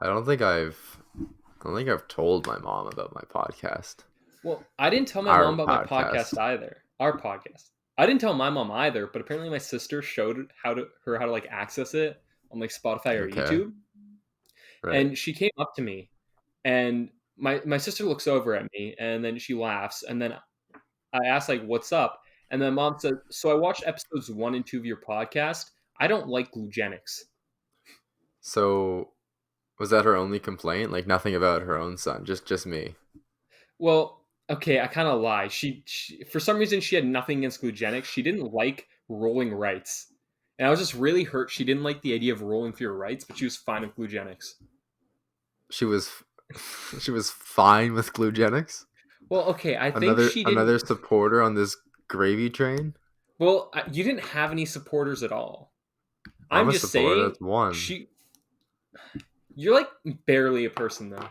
I don't think I've told my mom about my podcast. Well, I didn't tell my mom Our about my podcast podcast. either. Our podcast. I didn't tell my mom either, but apparently my sister showed how to like access it on like Spotify or Okay. YouTube. Right. And she came up to me and my sister looks over at me and then she laughs and then I asked like what's up? And then mom said, "So I watched episodes 1 and 2 of your podcast. I don't like glugenics." So was that her only complaint? Like nothing about her own son, just me. Well, okay, I kind of lie. She for some reason she had nothing against glugenics. She didn't like rolling rights. And I was just really hurt she didn't like the idea of rolling through your rights, but she was fine with glugenics. She was she was fine with glugenics. Well, okay, I think Another she didn't. another supporter on this gravy train. Well, you didn't have any supporters at all. I'm I'm a just supporter. saying That's one. she you're like barely a person though.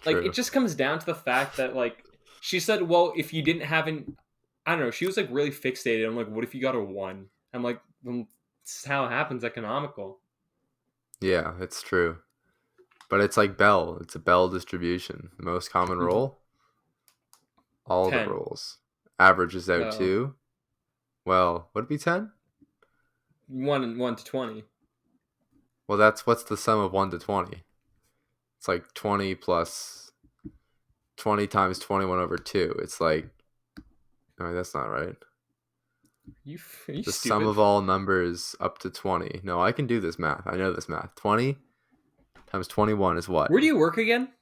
Like it True. just comes down to the fact that like she said, well, if you didn't have an, I don't know, she was like really fixated. I'm like, what if you got a one? I'm like, well, this is how it happens. Economical. Yeah, it's true. But it's like Bell. It's a Bell distribution. The most common Mhm. roll, all the 10. rolls. Averages out No, to, well, would it be 10? 1 to 20. Well, that's what's the sum of 1 to 20? It's like 20 plus 20 times 21 over 2. It's like, no, that's not right. Are you The sum stupid? of all numbers up to 20. No, I can do this math. I know this math. 20 times 21 is what? Where do you work again?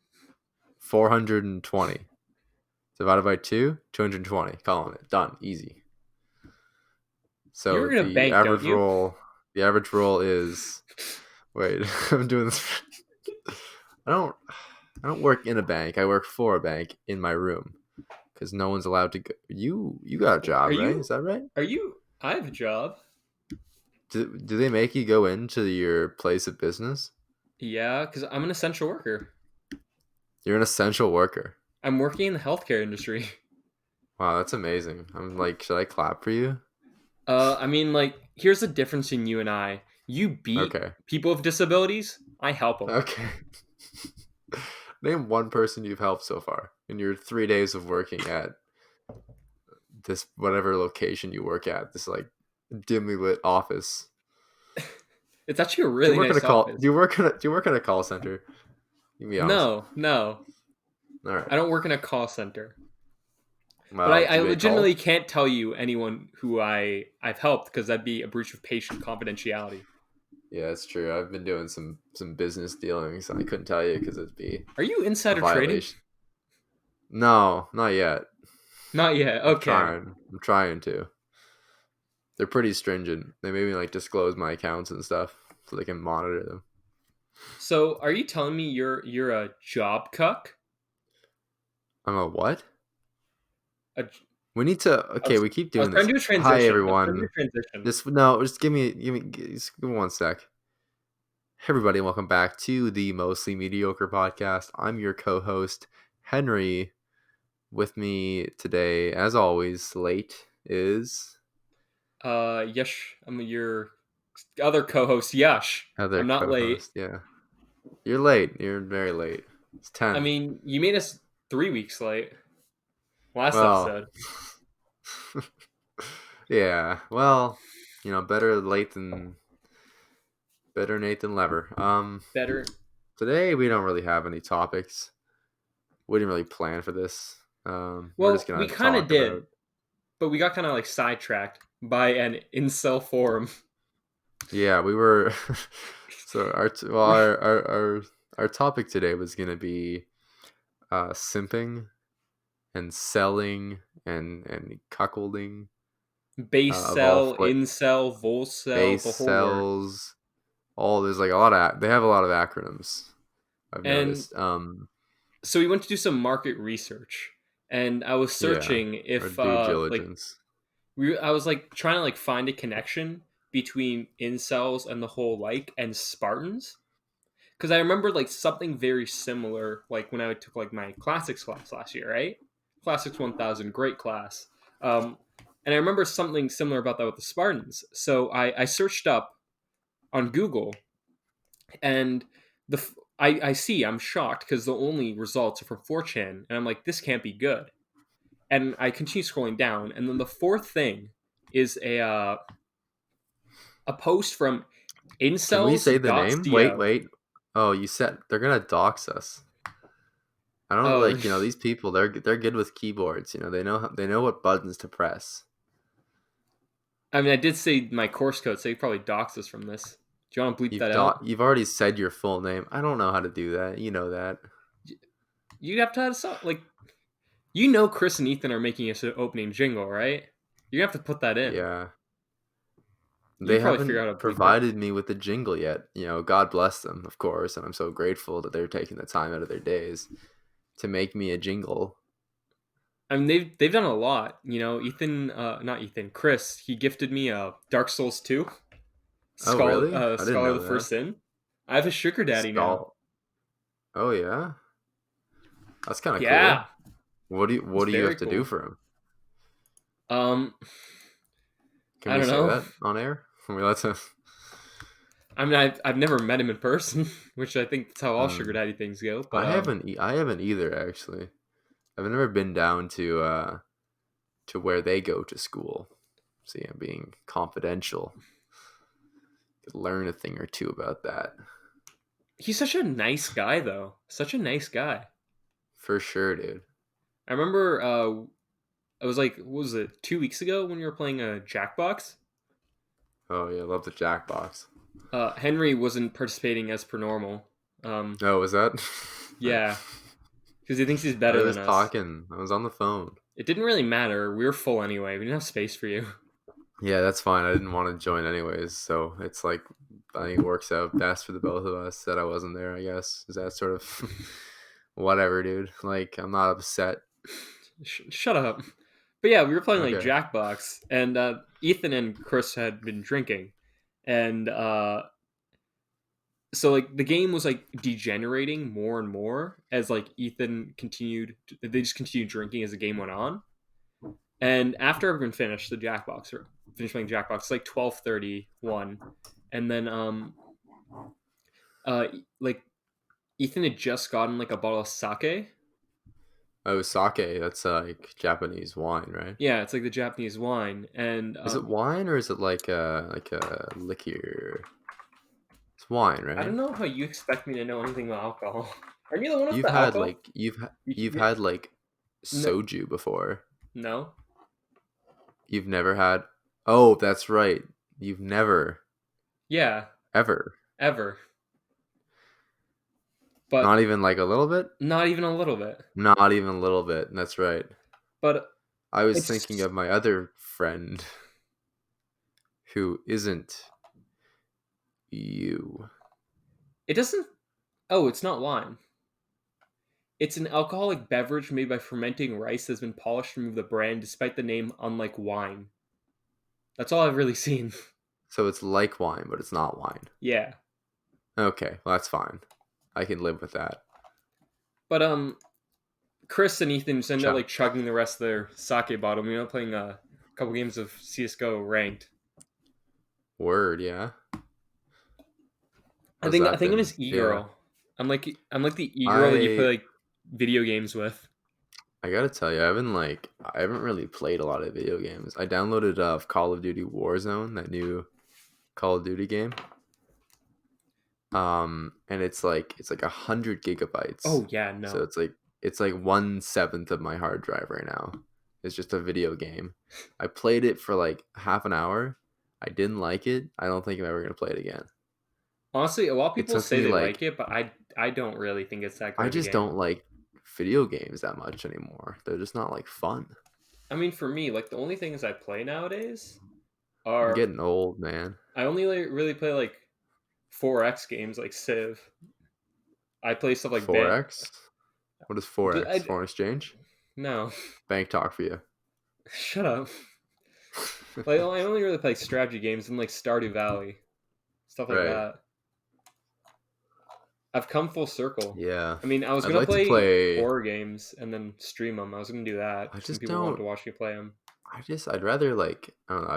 420. Divided by 2, 220. Calling it. Done. Easy. You So work in a bank, don't you? the average roll is, wait, I'm doing this. I don't, I don't work in a bank. I work for a bank in my room because no one's allowed to go. You got a Are job, right? Is you? that right? Are you? I have a job. Do they make you go into your place of business? Yeah, because I'm an essential worker. You're an essential worker. I'm working in the healthcare industry. Wow, that's amazing. I'm like, should I clap for you? I mean, like, here's the difference in you and I. You beat Okay. people with disabilities. I help them. Okay. Name one person you've helped so far in your 3 days of working at this whatever location you work at. This like dimly lit office. It's actually a Do you really work in a nice call? office. Do you work in a call center? You can be honest. No, no, All right. I don't work in a call center. But Well, I do you make calls? legitimately can't tell you anyone who I've helped because that'd be a breach of patient confidentiality. Yeah, it's true. I've been doing some business dealings. And I couldn't tell you because it'd be Are you a insider trading? violation. No, not yet. Not yet. I'm Okay. trying. I'm trying to. They're pretty stringent. They made me like disclose my accounts and stuff so they can monitor them. So are you telling me you're a job cuck? I'm a what? A, We need to. I Okay, was, we keep I was doing trying this. to do a Hi transition. I was trying to do everyone. a transition. Just no. Just give me one sec. Hey everybody, welcome back to the Mostly Mediocre podcast. I'm your co-host Henry. With me today, as always, late is Yesh, I'm your other co-host, Yash. other I'm not late. co-host. Yeah, you're late. You're very late. It's I 10. mean, you made us 3 weeks late last Well, episode. yeah. Well, better late than better Nate than never. Better. Today we don't really have any topics. We didn't really plan for this. We're just Well, we gonna kind of talk did, about. but we got kind of like sidetracked by an incel forum. Yeah, we were. So our topic today was gonna be simping and selling and cuckolding Base of all cell, incel, vol cell, base the whole work. cells. All there's like a lot of they have a lot of acronyms. I've And noticed. so we went to do some market research, and I was Yeah, searching or if due like diligence. I was like trying to like find a connection between incels and the whole like and Spartans because I remember like something very similar like when I took like my classics class last year, right? Classics 1000, great class. Um, and I remember something similar about that with the Spartans. So I searched up on Google, and I see. I'm shocked because the only results are from 4chan, and I'm like, this can't be good. And I continue scrolling down, and then the fourth thing is a post from Can we say the name? Wait, incels.co. wait. Oh, you said they're gonna dox us. I don't Oh, like, these people. They're good with keyboards. They know what buttons to press. I mean, I did say my course code, so you probably dox us from this. Do you want to bleep that out? You've already said your full name. I don't know how to do that. You know that. You have to have some like you know Chris and Ethan are making us an opening jingle, right? You have to put that in. Yeah. You They can probably figure haven't out how to bleep it. provided me with the jingle yet. God bless them, of course, and I'm so grateful that they're taking the time out of their days to make me a jingle. I mean, they've done a lot. Ethan, not Ethan, Chris. He gifted me a Dark Souls 2, Oh, really? I didn't Scholar of know the that. First Sin. I have a sugar daddy now. Skull. Oh yeah, that's kind of Yeah, cool. What it's do you very have to do cool. for him? Um, Can I we don't say know. that on air? Can we let to? I mean, I've never met him in person, which I think that's how all sugar Hmm. daddy things go. But I haven't either actually. I've never been down to where they go to school. See, I'm being confidential. Could learn a thing or two about that he's such a nice guy, though. Such a nice guy. for sure, dude. I remember I was like, what was it, 2 weeks ago when we were playing a Jackbox? Oh yeah, love the Jackbox. Henry wasn't participating as per normal. Um, Oh, was that? yeah, because he thinks he's I better was than us. talking. I was on the phone. It didn't really matter. We were full anyway. We didn't have space for you. Yeah, that's fine. I didn't want to join anyways, so it's like I think it works out best for the both of us that I wasn't there. I guess is that sort of whatever, dude. Like I'm not upset. Shut up. But yeah, we were playing like Okay. Jackbox, and Ethan and Chris had been drinking, and so like the game was like degenerating more and more as like Ethan continued. They just continued drinking as the game went on. And after everyone finished the Jackbox or finished playing Jackbox, it's like 12:31, and then like Ethan had just gotten like a bottle of sake. Oh, sake. That's like Japanese wine, right? Yeah, it's like the Japanese wine, and Is it wine or is it like a liquor? It's wine, I right? don't know how you expect me to know anything about alcohol. Are you the one with You've the had alcohol? like you've You had like no, soju before. no, You've never had. Oh, that's right. You've never yeah, ever. ever, but Not even like a little bit. not even a little bit. Not even a little bit. That's right. But I was thinking it's of my other friend who isn't you. it doesn't. Oh, it's not wine. It's an alcoholic beverage made by fermenting rice that's been polished to remove the bran, despite the name unlike wine. That's all I've really seen. So it's like wine, but it's not wine. Yeah, Okay, well that's fine. I can live with that. but Chris and Ethan just ended up Chuck. like chugging the rest of their sake bottle. We ended up playing a couple games of CS:GO ranked. Word, yeah. I How's think I that think I'm been? his e Yeah. girl. I'm like the e girl that you play I like video games with. I gotta tell you, I haven't really played a lot of video games. I downloaded Call of Duty Warzone, that new Call of Duty game. And it's like 100 gigabytes. Oh yeah, So no. it's like 1/7 of my hard drive right now. It's just a video game. I played it for like half an hour. I didn't like it. I don't think I'm ever gonna play it again. Honestly, a lot of It people took say me they like like it, but I don't really think it's that I great of a just game. don't like video games that much anymore. They're just not like fun. I mean, for me, like the only things I play nowadays I'm are getting old, man. I only like, really play like 4X games like Civ. I play stuff like Van. 4x? What is But 4x? Foreign exchange? no, Bank talk for you. shut up. Like I only really play strategy games and like Stardew Valley, stuff like Right. that. I've come full circle. Yeah. I mean, I was I'd gonna like to play play. horror games and then stream them. I was gonna do that. I Some just people wanted don't. to watch me play them. I'd rather like I don't know.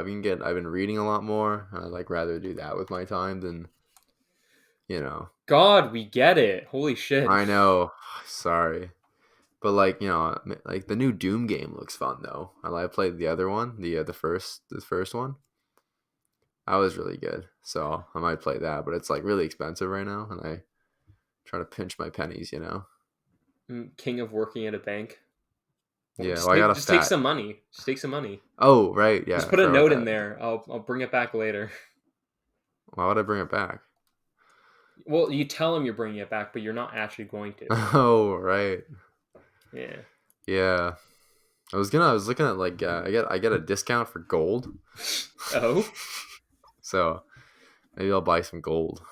I've been reading a lot more. And I'd like rather do that with my time than you know. God, we get it. Holy shit. I know. Sorry. But like, like the new Doom game looks fun though. I played the other one, the first one. That was really good. So I might play that, but it's like really expensive right now, and I try to pinch my pennies. King of working at a bank. Well, Yeah, well, I got a just take fat. some money. Just take some money. Oh, right, Just yeah, I put a forgot note about in that. there. I'll bring it back later. Why would I bring it back? Well, you tell him you're bringing it back, but you're not actually going to. Oh, right. Yeah. Yeah. I was looking at like I get a discount for gold. Oh. So maybe I'll buy some gold.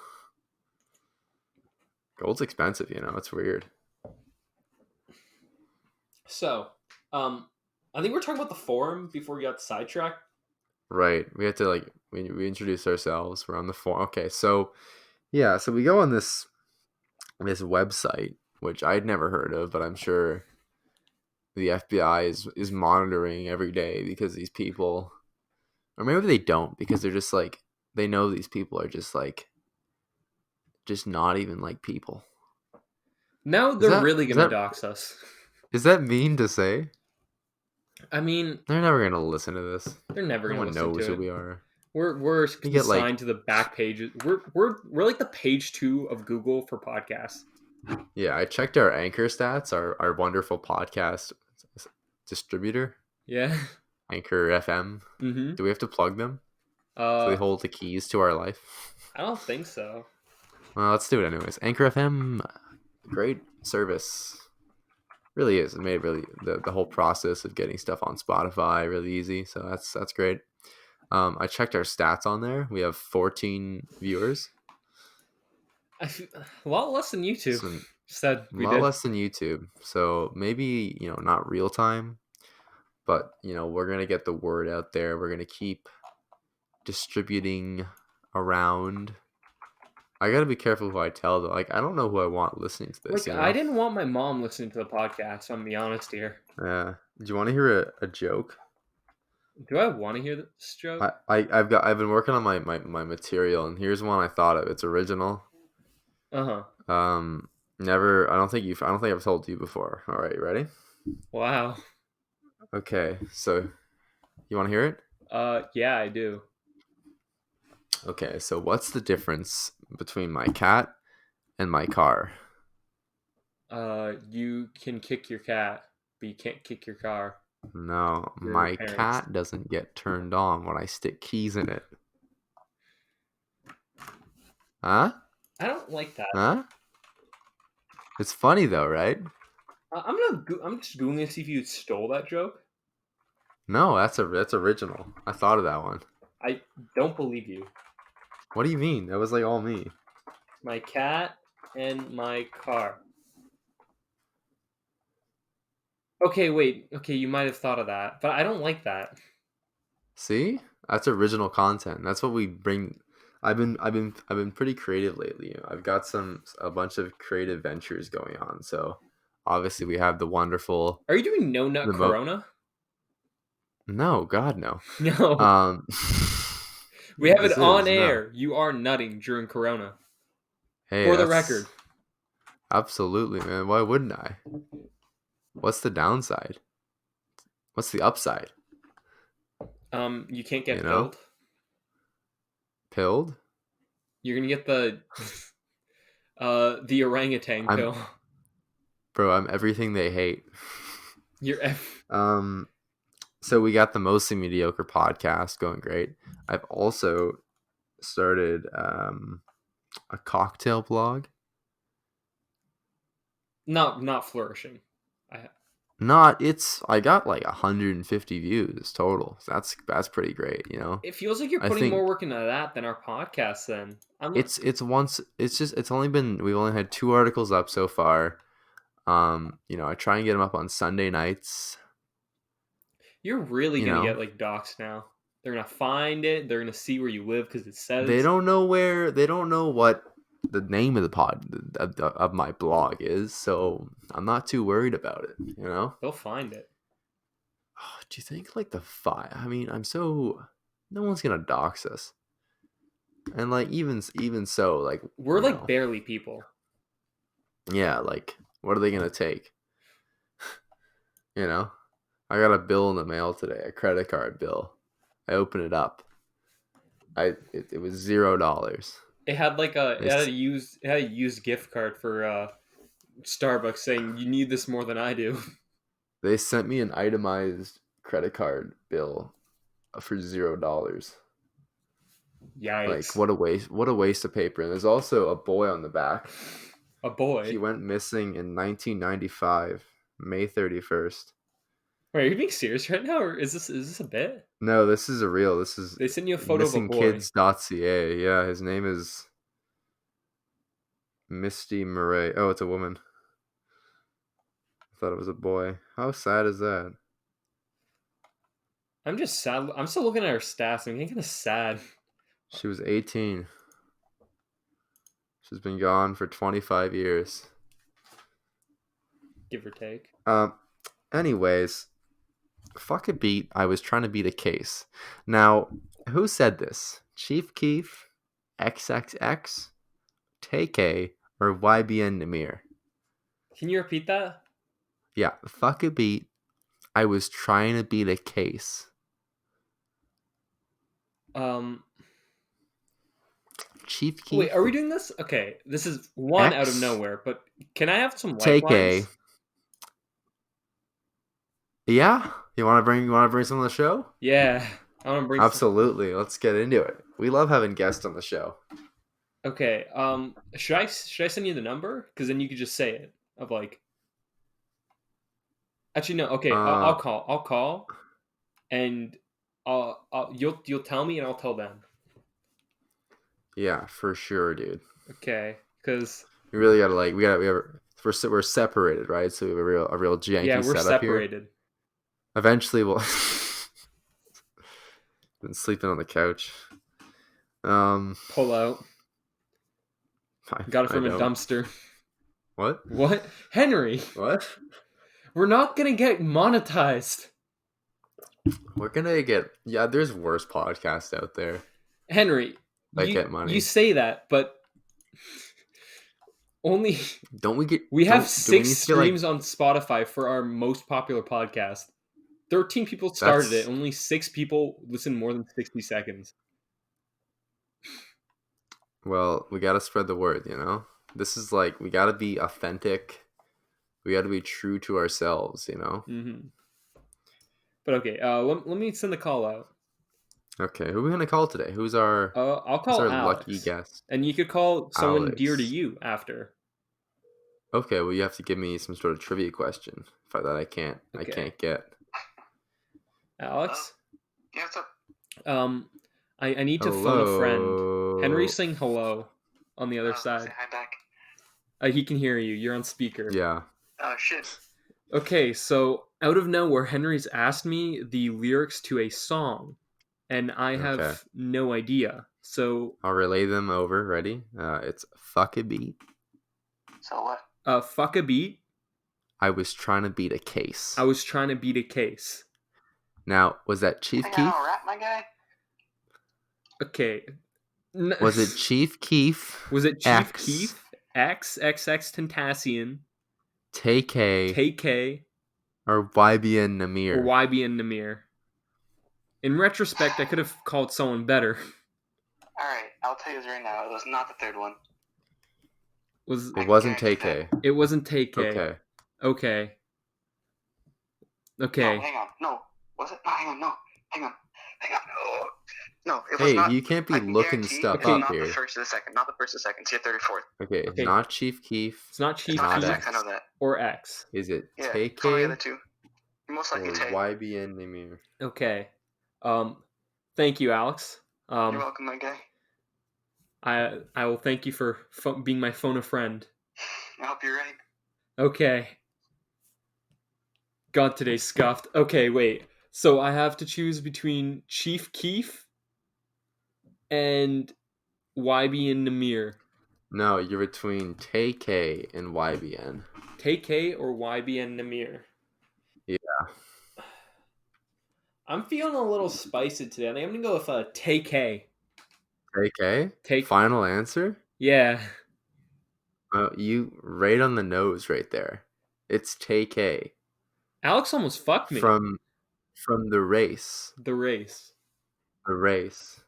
Gold's expensive. It's weird. So, I think we're talking about the forum before we got sidetracked. Right. We have to like we introduce ourselves. We're on the phone. Okay, so yeah, so we go on this website, which I'd never heard of, but I'm sure the FBI is monitoring every day because these people, or maybe they don't, because they're just like they know these people are just not even like people. Now Is they're that really is gonna that dox us. is that mean to say? I mean, They're never gonna listen to this. they're never No gonna one listen knows to who it. we are. We're We get like consigned to the back pages. We're like the page 2 of Google for podcasts. yeah, I checked our Anchor stats, our wonderful podcast distributor, Yeah. Anchor FM. Mm-hmm. Do we have to plug them? So they Uh, hold the keys to our life. I don't think so. Well, let's do it anyways. Anchor FM, great service. Really is. It made really the whole process of getting stuff on Spotify really easy. So that's great. I checked our stats on there. We have 14 viewers. A lot less than YouTube So said a we lot did. less than YouTube. So maybe, not real time, but we're gonna get the word out there. We're gonna keep distributing around. I gotta be careful who I tell though. Like I don't know who I want listening to this, Like, you I know? didn't want my mom listening to the podcast. I'm gonna be honest here. Do you want to hear a joke? Do I want to hear this joke? I've been working on my material, and here's one I thought of. It's original. Uh huh. Um never I don't think I've told you before. All right, you ready? Wow. Okay, so you want to hear it? Yeah, I do. Okay, so what's the difference between my cat and my car? You can kick your cat, but you can't kick your car. No, Your my parents. cat doesn't get turned on when I stick keys in it. Huh? I don't like that. Huh? It's funny though, right? I'm just googling to see if you stole that joke. No, that's original. I thought of that one. I don't believe you. What do you mean? That was like all me. My cat and my car. Okay, wait. Okay, you might have thought of that, but I don't like that. See? That's original content. That's what we bring. I've been pretty creative lately. I've got a bunch of creative ventures going on. So obviously we have the wonderful Are you doing no nut the mo Corona? no, God no. No. Um We have it this on is no. air. You are nutting during Corona. Hey, For the that's record. absolutely, man. Why wouldn't I? What's the downside? What's the upside? You can't You get know? pilled. Pilled? You're gonna get the orangutan I'm pill. bro, I'm everything they hate. You're F. Um so we got the Mostly Mediocre podcast going great. I've also started a cocktail blog. Not flourishing. I Not it's I got like 150 views total. So that's pretty great. It feels like you're I putting more think work into that than our podcast. Then I'm not. it's only been we've only had 2 articles up so far. I try and get them up on Sunday nights. You're really You gonna know, get like doxxed now. They're gonna find it. They're gonna see where you live because it they says. don't know they don't know what the name of the of my blog is, so I'm not too worried about it. They'll find it. Oh, do you think like the file? I mean, no one's gonna dox us. And like even so, like, We're like barely people. yeah, like what are they gonna take? I got a bill in the mail today, a credit card bill. I open it up. It was $0. It had like a They s- it had a used gift card for Starbucks saying you need this more than I do. they sent me an itemized credit card bill for $0. Like Yikes! what a waste of paper. And there's also a boy on the back. A He boy. went missing in 1995, May 31st. Wait, are you being serious right now, or is this a bit? No, this is a real. This is They sent you a photo of a boy. missingkids.ca. Yeah, his name is Misty Murray. Oh, it's a woman. I thought it was a boy. How sad is that? I'm just sad. I'm still looking at her stats. I'm getting kind of sad. She was 18. She's been gone for 25 years. Give or take. Um. Anyways, fuck a beat. I was trying to beat a case. Now, who said this? Chief Keef, XXX, TK, or YBN Namir? Can you repeat that? Yeah, fuck a beat. I was trying to beat a case. Um. Chief Wait, Keef, are we doing this? Okay, this is one out of X, nowhere. But can I have some TK. lifelines? Yeah, you want to bring some on the show? Yeah, I want to bring some. Absolutely. Let's get into it. We love having guests on the show. Okay. Should I send you the number? Because then you could just say it. Of like. Actually, no. Okay, I'll Uh, call. I'll call, and you'll tell me, and I'll tell them. yeah, for sure, dude. Okay. Because We really gotta like we're separated, right? So we have a real yeah, janky we're setup here. separated. Eventually, we'll been sleeping on the couch. Pull out. I, Got it I from a don't. dumpster. What? What, Henry? What? We're not gonna get monetized. We're gonna get yeah. There's worse podcasts out there Henry, that get you money. say that, but only Don't we get? we have Don't do we six need to get like? streams on Spotify for our most popular podcast. 13 people started it. That's Only 6 people listen more than 60 seconds. well, we gotta spread the word. This is like we gotta be authentic. We gotta be true to ourselves. Mm-hmm. But okay, let me send the call out. Okay, who are we gonna call today? I'll Who's call our lucky Alex, guest? and you could call someone dear to Alex. you after. Okay, well you have to give me some sort of trivia question that I Okay, can't get. Alex. Yeah, what's up? I need to phone a friend. Henry's Hello. saying hello on the other Say side. hi back. He can hear you. You're on speaker. Yeah. Oh shit. Okay, so out of nowhere, Henry's asked me the lyrics to a song, and I Okay. have no idea. So, I'll relay them over. Ready? It's fuck a beat. So what? fuck a beat. I was trying to beat a case. I was trying to beat a case. Now, was that You Chief think I Keef? know a rap, my guy? Okay. Was it Chief Keef? Was it Chief X, Keef? XXX Tentacion, TK, KK, or YBN or Namir? YBN Namir? In retrospect, I could have called someone better. Alright, I'll tell you this right now. It was not the third one. Was It wasn't guarantee TK. It wasn't TK. Okay. Okay. No, Okay. hang on. No. Was it? No, hang on. No. Hang on. Hang on. Oh. No, it was Hey, not. you can't be I can looking guarantee stuff it's Okay. up not here. the first or the second. Not the first or the second. See, 34th. Okay, it's Okay. not Chief Keef. It's not It's Chief not Not Keef XX, I know that. or X. Is it Yeah, it's one of the other TK two. You're most or likely Tay. YBN Namir? Okay. Thank you, Alex. You're welcome, my guy. I will thank you for being my phone a friend. I hope you're right. Okay. God, today's scuffed. Okay, wait. So I have to choose between Chief Keef and YB and Namir. No, you're between TK and YBN. TK or YB and Namir? Yeah. I'm feeling a little spicy today. I think I'm gonna go with TK. Take A? Take. Final answer? Yeah. You right on the nose right there. It's Take A Alex almost fucked me. from the race. The race. The race.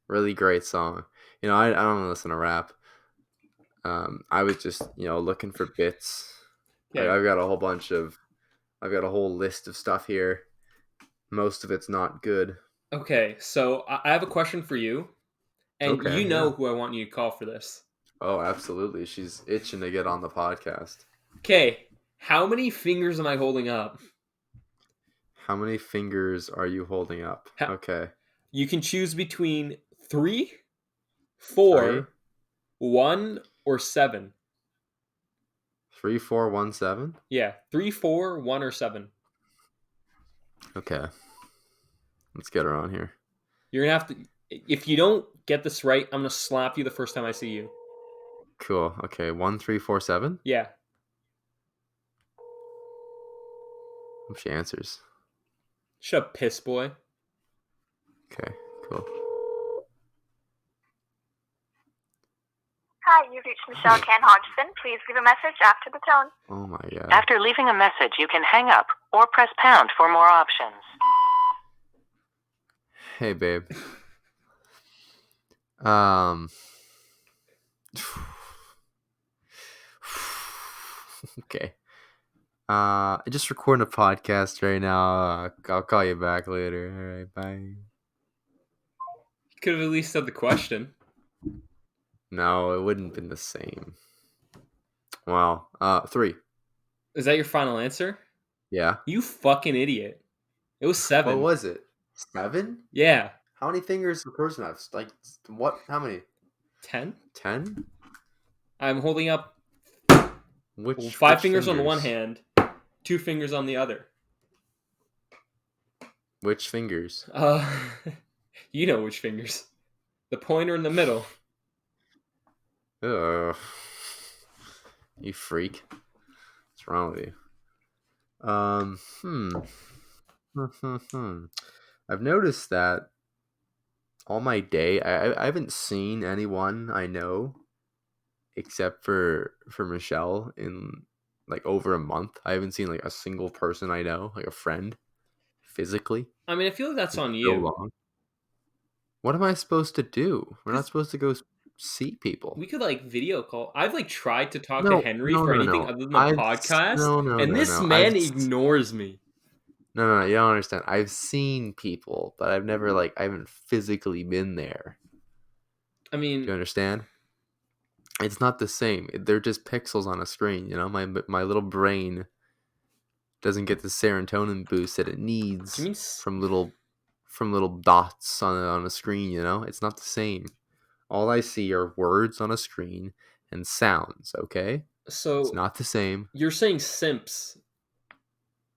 Really great song. I don't listen to rap. I was just looking for bits. Okay. I've got a whole list of stuff here. Most of it's not good. Okay. So I have a question for you, and Okay, you know yeah. who I want you to call for this. Oh, absolutely. She's itching to get on the podcast. Okay. How many fingers am I holding up? How many fingers are you holding up? Ha- Okay. You can choose between 3, 3, 4, 1, or 7. 3, 4, 1, 7. Yeah. 3, 4, 1, or 7. Okay. Let's get her on here. You're gonna have to. If you don't get this right, I'm gonna slap you the first time I see you. Cool. Okay. 1, 3, 4, 7. Yeah. Hope she answers. Shut up, piss boy. Okay. Cool. Hi, you've reached Michelle Can Hodgson. Please leave a message after the tone. Oh my god. After leaving a message, you can hang up or press pound for more options. Hey, babe. Okay. I just recording a podcast right now. I'll call you back later. All right, bye. You could have at least said the question. No, it wouldn't have been the same. Well, 3. Is that your final answer? Yeah. You fucking idiot. It was 7. What was it? 7? Yeah. How many fingers does a person have? Like, what? How many? 10? 10? I'm holding up Which 5 fingers on one hand, 2 fingers on the other. Which fingers? You know which fingers. The pointer in the middle. Ugh. You freak. What's wrong with you? I've noticed that all my day, I haven't seen anyone I know except for Michelle in like over a month. I haven't seen like a single person I know, like a friend, physically. I mean, I feel like that's on So you. long. What am I supposed to do? We're not supposed to go see people. We could like video call. I've like tried to talk to Henry for anything other than the I've podcast, and this man ignores me. No, you don't understand. I've seen people, but I've never I haven't physically been there. I Do you mean, understand? It's not the same. They're just pixels on a screen. My little brain doesn't get the serotonin boost that it needs do you mean from little dots on a screen. It's not the same. All I see are words on a screen and sounds. Okay, so? it's not the same. You're saying simps?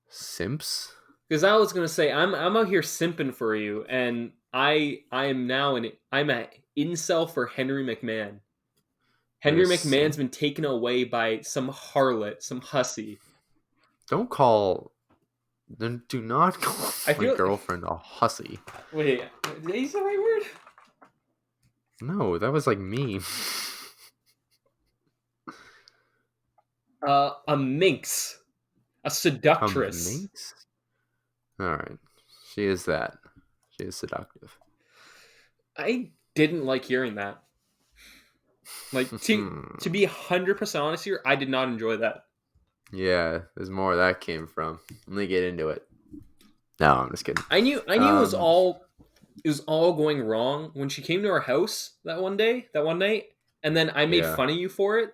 Simps? Because I was gonna say I'm out here simping for you, and I'm a incel for Henry McMahon. Henry You're a McMahon's simp? been taken away by some harlot, some hussy. Don't call. Then do not call I my feel- girlfriend a hussy. Wait, did I use the right word? No, that was like mean. A minx, a seductress. Minx? All right, she is that. She is seductive. I didn't like hearing that. Like to be 100% honest here, I did not enjoy that. Yeah, there's more where that came from. Let me get into it. No, I'm just kidding. I knew it was all going wrong when she came to our house that one night, and then I made fun of you for it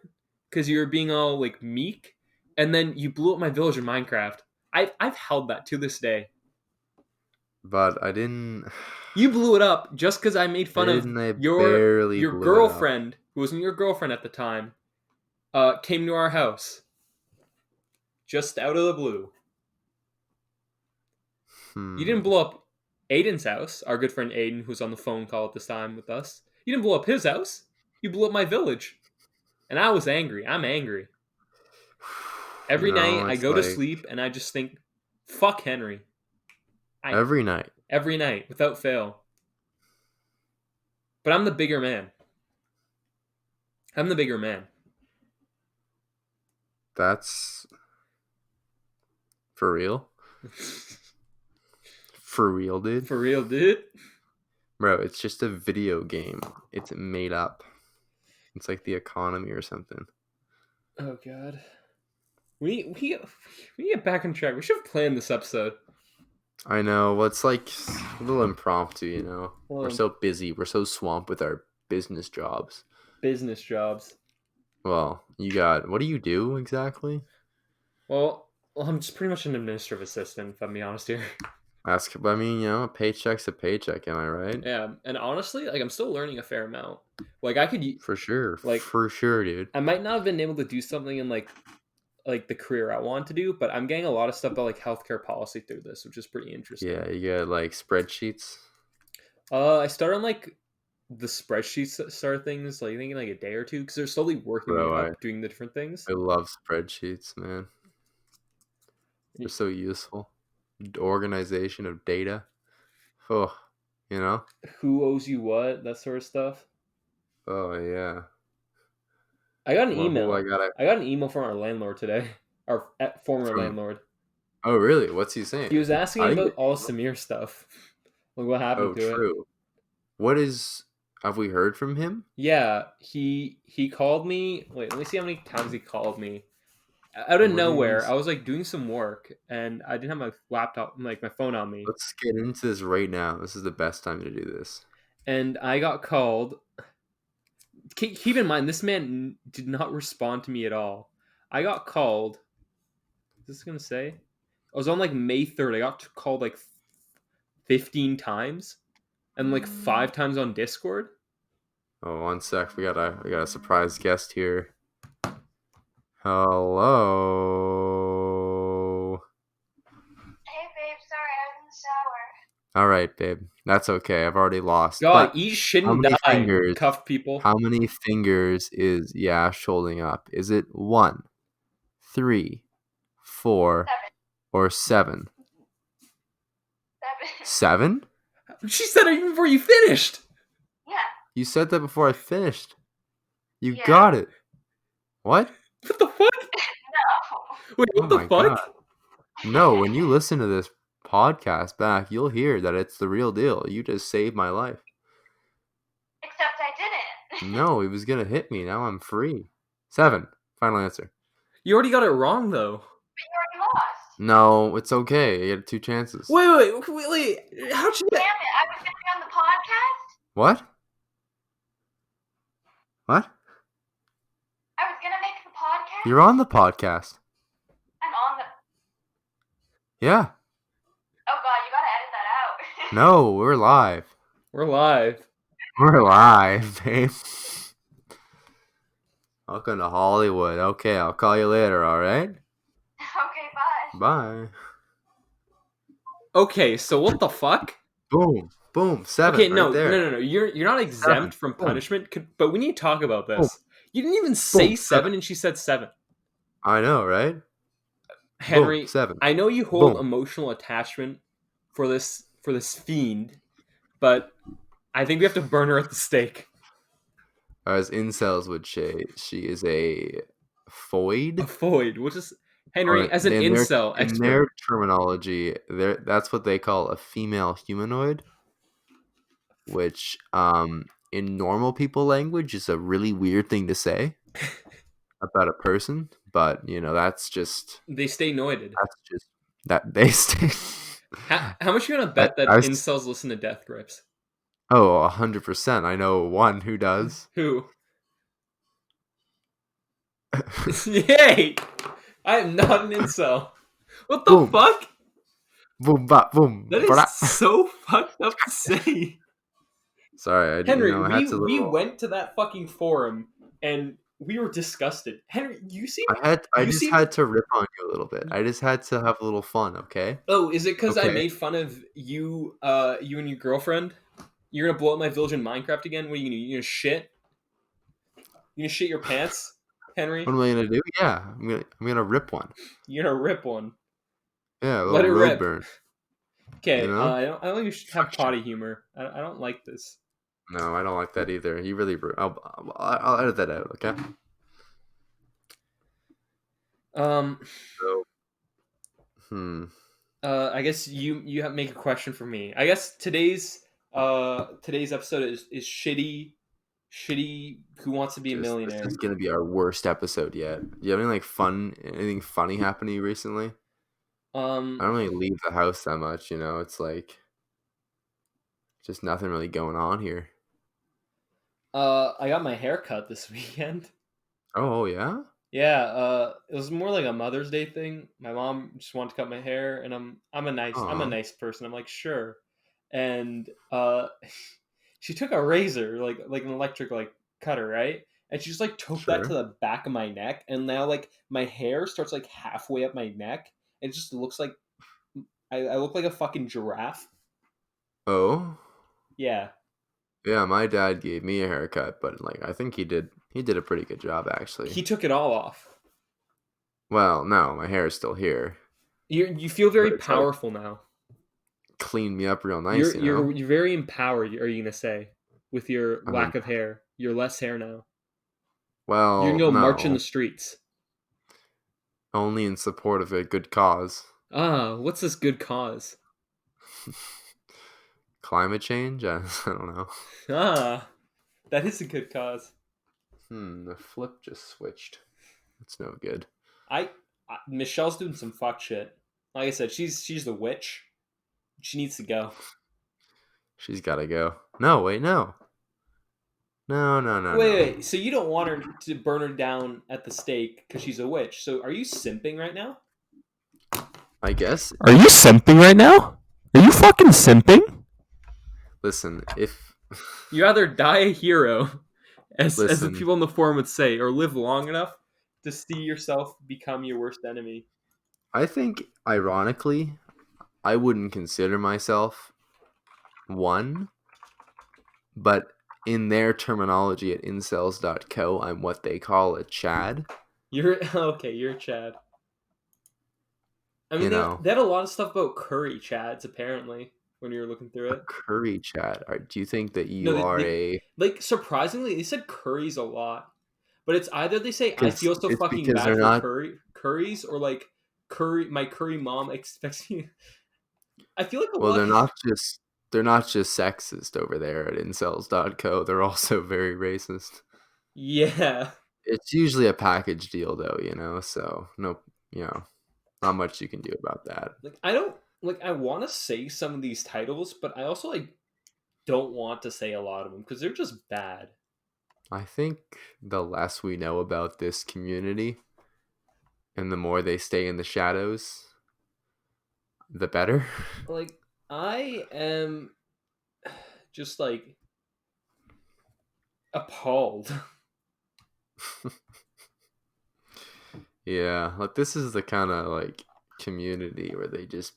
because you were being all like meek, and then you blew up my village in Minecraft. I've held that to this day. But I didn't. You blew it up just because I made fun of your girlfriend, who wasn't your girlfriend at the time, came to our house. Just out of the blue. You didn't blow up Aiden's house, our good friend Aiden, who's on the phone call at this time with us. You didn't blow up his house. You blew up my village. And I was angry. I'm angry. Every night I go to sleep and I just think, fuck Henry. Every night. Every night, without fail. But I'm the bigger man. I'm the bigger man. That's for real? For real, dude? For real, dude. Bro, it's just a video game. It's made up. It's like the economy or something. Oh god. We get back on track. We should have planned this episode. I know. Well, it's like a little impromptu, you know? Well, We're so busy. We're so swamped with our business jobs. business jobs. Well, what do you do exactly? Well, I'm just pretty much an administrative assistant, if I'm being honest here. I mean, you know, a paycheck's a paycheck, am I right? Yeah, and honestly, like I'm still learning a fair amount. Like I could, For sure. Like- For sure, dude. I might not have been able to do something in like the career I want to do, but I'm getting a lot of stuff about like healthcare policy through this, which is pretty interesting. Yeah, you got like spreadsheets. I started on like the spreadsheets start things like I think in like a day or two because they're slowly working Bro, me up doing the different things. I love spreadsheets, man. They're so useful. Organization of data. Oh, you know? Who owes you what? That sort of stuff. Oh, yeah. I got an Well, email. I got an email from our landlord today. Our former From- landlord. Oh, really? What's he saying? He was asking I me didn't about all Samir stuff. Like what happened Oh, to it. true. Have we heard from him? Yeah, he called me. Wait, let me see how many times he called me. Out of What do you nowhere, mean? I was like doing some work and I didn't have my laptop, like my phone on me. Let's get into this right now. This is the best time to do this. And I got called. Keep in mind, this man did not respond to me at all. I got called. Is this gonna say? I was on like May 3rd. I got called like 15 times, and like 5 times on Discord. Oh, one sec. We got a surprise guest here. Hello. Hey, babe, sorry, I was in the shower. All right, babe. That's okay. I've already lost. God, But eat shit how and many die, fingers? cuffed people. How many fingers is Yash holding up? Is it 1, 3, 4, 7. or 7? 7. 7? She said it even before you finished. Yeah. You said that before I finished. You Yeah. got it. What? What the fuck? No. Wait, what Oh the my fuck? God. No, when you listen to this podcast back, you'll hear that it's the real deal. You just saved my life. Except I didn't. No, he was gonna hit me. Now I'm free. 7. Final answer. You already got it wrong though. But you already lost. No, it's okay. You had 2 chances. Wait. How'd you Damn it, I was going to be on the podcast. What? What? I was going to make the podcast. You're on the podcast. I'm on the... Yeah. Oh, God, you got to edit that out. No, we're live. We're live. We're live, babe. Welcome to Hollywood. Okay, I'll call you later, alright? Okay, bye. Bye. Okay, so what the fuck? Boom. Boom. 7. Okay, right no. there. You're not exempt from Boom. punishment, but we need to talk about this. Boom. You didn't even say Boom. 7, and she said 7. I know, right? Henry, Boom. 7. I know you hold Boom. emotional attachment for this fiend, but I think we have to burn her at the stake. As incels would say, she is a foid. A void, which is Henry Or as an in their- incel In expert. their terminology, that's what they call a female humanoid, which in normal people language is a really weird thing to say about a person, but you know that's just They stay noided. that they stay. How much you gonna bet that I- incels listen to Death Grips? Oh, 100%. I know one who does. Who? Yay! I am not an incel. What the Boom. fuck? Boom, bop, boom. That bra. is so fucked up to say. Sorry, Henry, I had to we little- went to that fucking forum and we were disgusted. Henry, you seem. I you just seem- had to rip on you a little bit. I just had to have a little fun, okay? Oh, is it because I Okay. made fun of you, you and your girlfriend? You're gonna blow up my village in Minecraft again? What are you gonna do? You gonna shit? You gonna shit your pants, Henry? What am I gonna do? Yeah, I'm gonna rip one. You're gonna rip one. Yeah, a Let little it road rip. burn. Okay, You know? I don't think you should have potty humor. I don't like this. No, I don't like that either. You really. I'll edit that out. Okay. Um, So, hmm. I guess you have make a question for me. I guess today's episode is shitty. Who wants to be a This millionaire? is gonna be our worst episode yet. Do you have anything funny happen to you recently? I don't really leave the house that much. It's like just nothing really going on here. I got my hair cut this weekend. Oh yeah. Yeah, it was more like a Mother's Day thing. My mom just wanted to cut my hair, and I'm a Aw. nice person. I'm like, sure, and she took a razor, like an electric like cutter, right? And she just like took that to Sure. the back of my neck, and now like my hair starts like halfway up my neck, and it just looks like I look like a fucking giraffe. Oh. Yeah, Yeah, my dad gave me a haircut, but like I think he did a pretty good job actually. he took it all off. Well, no, my hair is still here, You feel but very it's like powerful now. cleaned me up real nice, You're very empowered. Are you gonna say with your I mean, lack of hair? You're less hair now. You can well, go march in no, the streets. only in support of a good cause. Ah, what's this good cause? Climate change? I don't know. Ah, that is a good cause. The flip just switched. That's no good. Michelle's doing some fuck shit. Like I said, she's the witch. She needs to go. She's gotta go. No, wait, no. No, no, no, no. Wait. So you don't want her to burn her down at the stake because she's a witch. So are you simping right now? I guess. Are you simping right now? Are you fucking simping? Listen, if You either die a hero, as the listen, people in the forum would say, or live long enough to see yourself become your worst enemy. I think ironically, I wouldn't consider myself one, but in their terminology at incels.co, I'm what they call a Chad. You're okay. You're Chad. I mean, You they, know, they had a lot of stuff about curry Chads apparently when you were looking through a it. curry Chad. Do you think that No, you are a? like surprisingly they said curries a lot, but it's either they say I Because feel so it's fucking because bad they're for not. curries or like my curry mom expects me. I feel like a Well, lot. they're not just sexist over there at incels.co. They're also very racist. Yeah, It's usually a package deal, though. So no, not much you can do about that. like I don't like I want to say some of these titles, but I also like don't want to say a lot of them because they're just bad. I think the less we know about this community and the more they stay in the shadows, the better. Like I am just like appalled. Yeah, like this is the kind of like community where they just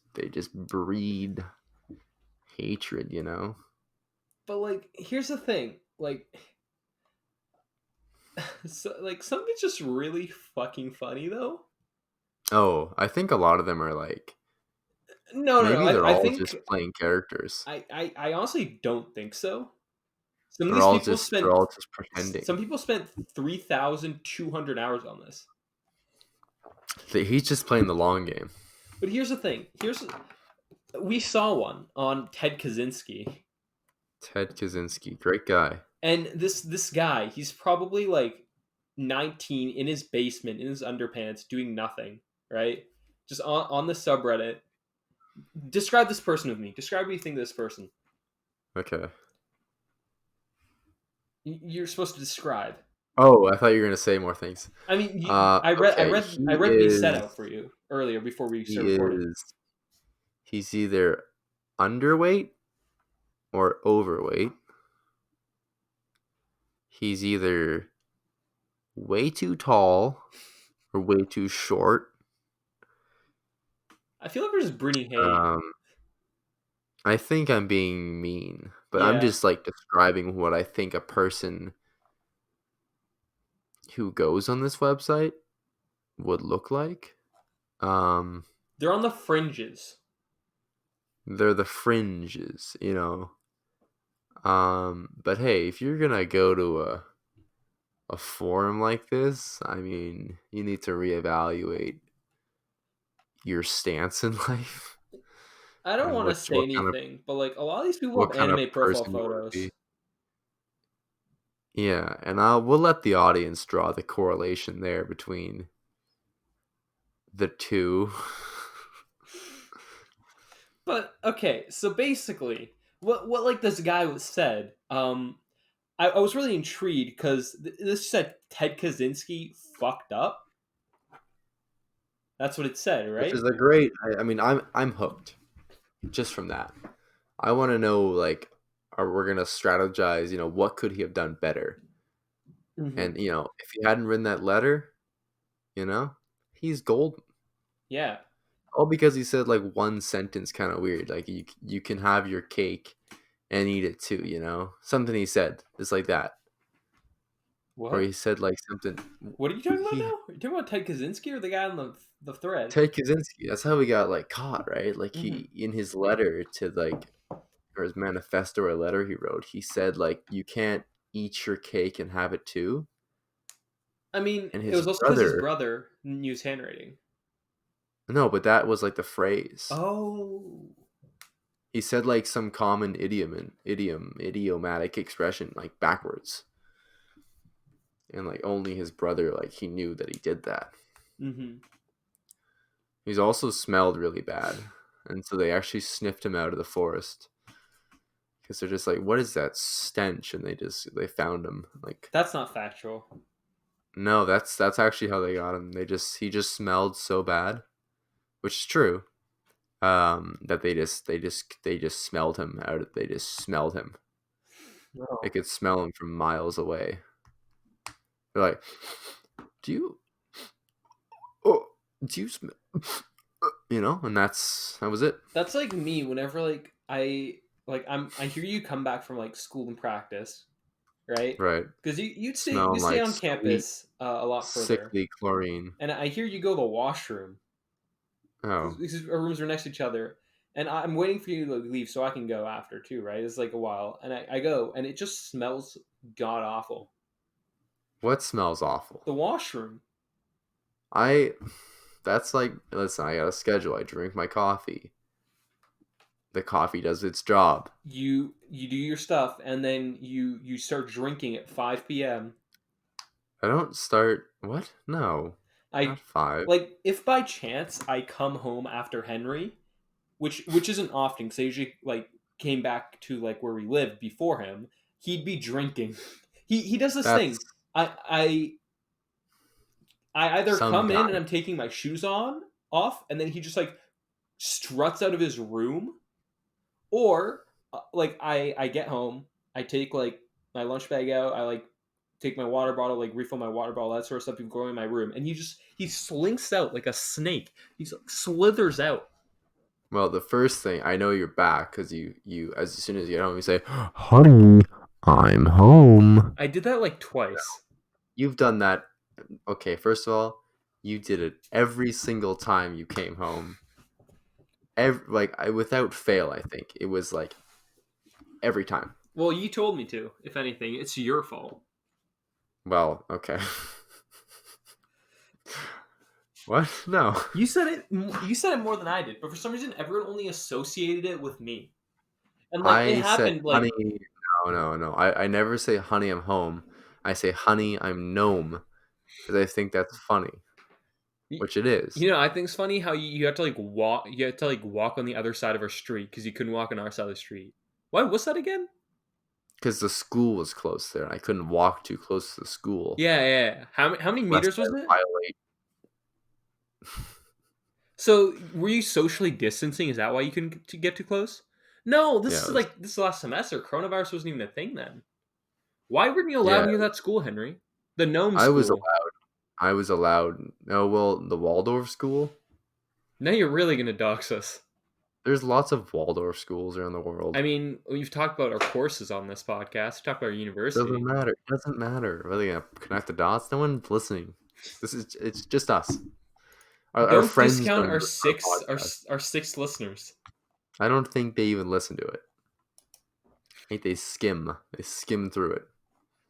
breed hatred. But like here's the thing, like so, like some of it's just really fucking funny though. Oh, I think a lot of them are like No. maybe they're I all think just playing characters. I honestly don't think so. Some of They're these all people just they're spent all just some pretending. people spent 3,200 hours on this. He's just playing the long game. But here's the thing. We saw one on Ted Kaczynski, Ted Kaczynski, great guy. and this guy, he's probably like 19 in his basement in his underpants doing nothing, right? Just on the subreddit. Describe this person with me. Describe what you think of this person. Okay. You're supposed to describe. Oh, I thought you were gonna say more things. I mean, Okay. I read the set out for you earlier before we He started recording. is. He's either underweight or overweight. He's either way too tall or way too short. I feel like we're just breeding hate. I think I'm being mean, but I'm Yeah. just like describing what I think a person who goes on this website would look like. They're on the fringes. They're the fringes. But hey, if you're gonna go to a forum like this, I mean, you need to reevaluate your stance in life I don't and want to say what kind of anything, but like a lot of these people have anime profile person you want to photos. be. Yeah, and we'll let the audience draw the correlation there between the two. But okay, so basically, what like this guy was said, I was really intrigued because this said Ted Kaczynski fucked up. That's what it said, Which right? is a great. I mean, I'm hooked just from that. I want to know like, are we gonna strategize? You know, what could he have done better? Mm-hmm. And you know, if he hadn't written that letter, you know, he's golden. Yeah. All because he said like one sentence, kind of weird. Like you can have your cake and eat it too. You know, something he said just like that, or What? he said like something. What are you talking about now? He Are you talking about Ted Kaczynski or the guy on the thread? Ted Kaczynski. That's how he got like caught, right? Like Mm-hmm. he in his letter to like or his manifesto or letter he wrote, he said like you can't eat your cake and have it too. I mean, And it his was also because his brother, brother knew his handwriting. no, but that was like the phrase. Oh. He said like some common idiomatic expression like backwards. And like only his brother like he knew that he did that. Mm-hmm. He's also smelled really bad. And so they actually sniffed him out of the forest. Because they're just like, what is that stench? And they found him. Like, That's not factual. no, that's actually how they got him. He just smelled so bad, which is true. That they just smelled him out. They just smelled him. No. They could smell him from miles away. They're like, do you? Oh, do you smell? You know, and that was it. That's like me whenever I hear you come back from like school and practice, right? Right, Because you smelling stay like on sweet, campus a lot further, sickly chlorine. and I hear you go to the washroom. Oh, These our rooms are next to each other, and I'm waiting for you to leave so I can go after too, right? It's like a while, and I go, and it just smells god awful. what smells awful? The washroom. I. That's like, listen, I got a schedule. I drink my coffee. The coffee does its job. You do your stuff, and then you start drinking at 5 p.m. I don't start. What? No, I not 5. like if by chance I come home after Henry, which isn't often because I usually like came back to like where we lived before him. He'd be drinking. He does this That's thing. I either some come in guy. and I'm taking my shoes on off, and then he just like struts out of his room, or like I get home, I take like my lunch bag out, I like take my water bottle, like refill my water bottle, that sort of stuff. You go in my room, and he slinks out like a snake. He like, slithers out. Well, the first thing I know you're back because you as soon as you get home you say, "Honey, I'm home." I did that like twice. You've done that. Okay, first of all, you did it every single time you came home. Without fail, I think it was like every time. Well, you told me to. If anything, it's your fault. Well, okay. What? No. You said it. You said it more than I did, but for some reason, everyone only associated it with me. And like it I said, happened, like honey. No, no, no. I never say, honey, I'm home. I say, honey, I'm gnome. Because I think that's funny, which it is. you know, I think it's funny how you have to like walk. You have to like walk on the other side of our street because you couldn't walk on our side of the street. What? What's that again? Because the school was close there. I couldn't walk too close to the school. Yeah. How many Lest meters was I it? violate. So were you socially distancing? Is that why you couldn't get too close? No, Yeah, this is like this last semester. Coronavirus wasn't even a thing then. Why weren't you allowed yeah. near that school, Henry? The gnome I was school. allowed. I was allowed. Oh, well, the Waldorf school? Now you're really gonna dox us. There's lots of Waldorf schools around the world. I mean, we've talked about our courses on this podcast. We talked about our university. Doesn't matter. It doesn't matter. Are they gonna connect the dots? No one's listening. It's just us. Our Don't friends discount don't our listen to our podcast. our six listeners. I don't think they even listen to it. Like they skim through it.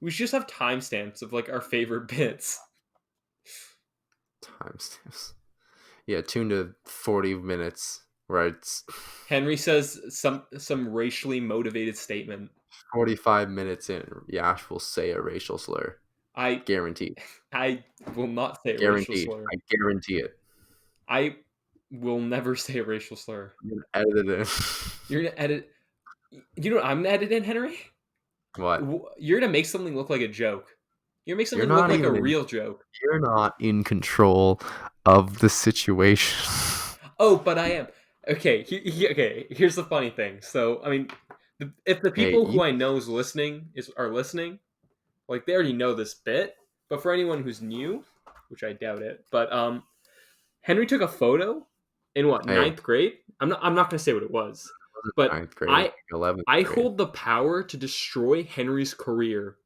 We should just have timestamps of like our favorite bits. Timestamps. Yeah, tune to 40 minutes where it's Henry says some racially motivated statement. 45 minutes in. Yash will say a racial slur. I Guaranteed. I will not say a racial Guaranteed. slur. I guarantee it. I will never say a racial slur. I'm gonna edit it in. You're gonna edit. You know what I'm gonna edit in, Henry? What? You're gonna make something look like a joke. You're gonna make something You're look not like a even in- real joke. You're not in control of the situation. Oh, but I am. Okay, okay. Here's the funny thing. So, I mean, if the people who I know are listening, like they already know this bit. But for anyone who's new, which I doubt it, but Henry took a photo in what Hey. 9th grade. I'm not gonna say what it was, but 9th grade, 11th I grade. hold the power to destroy Henry's career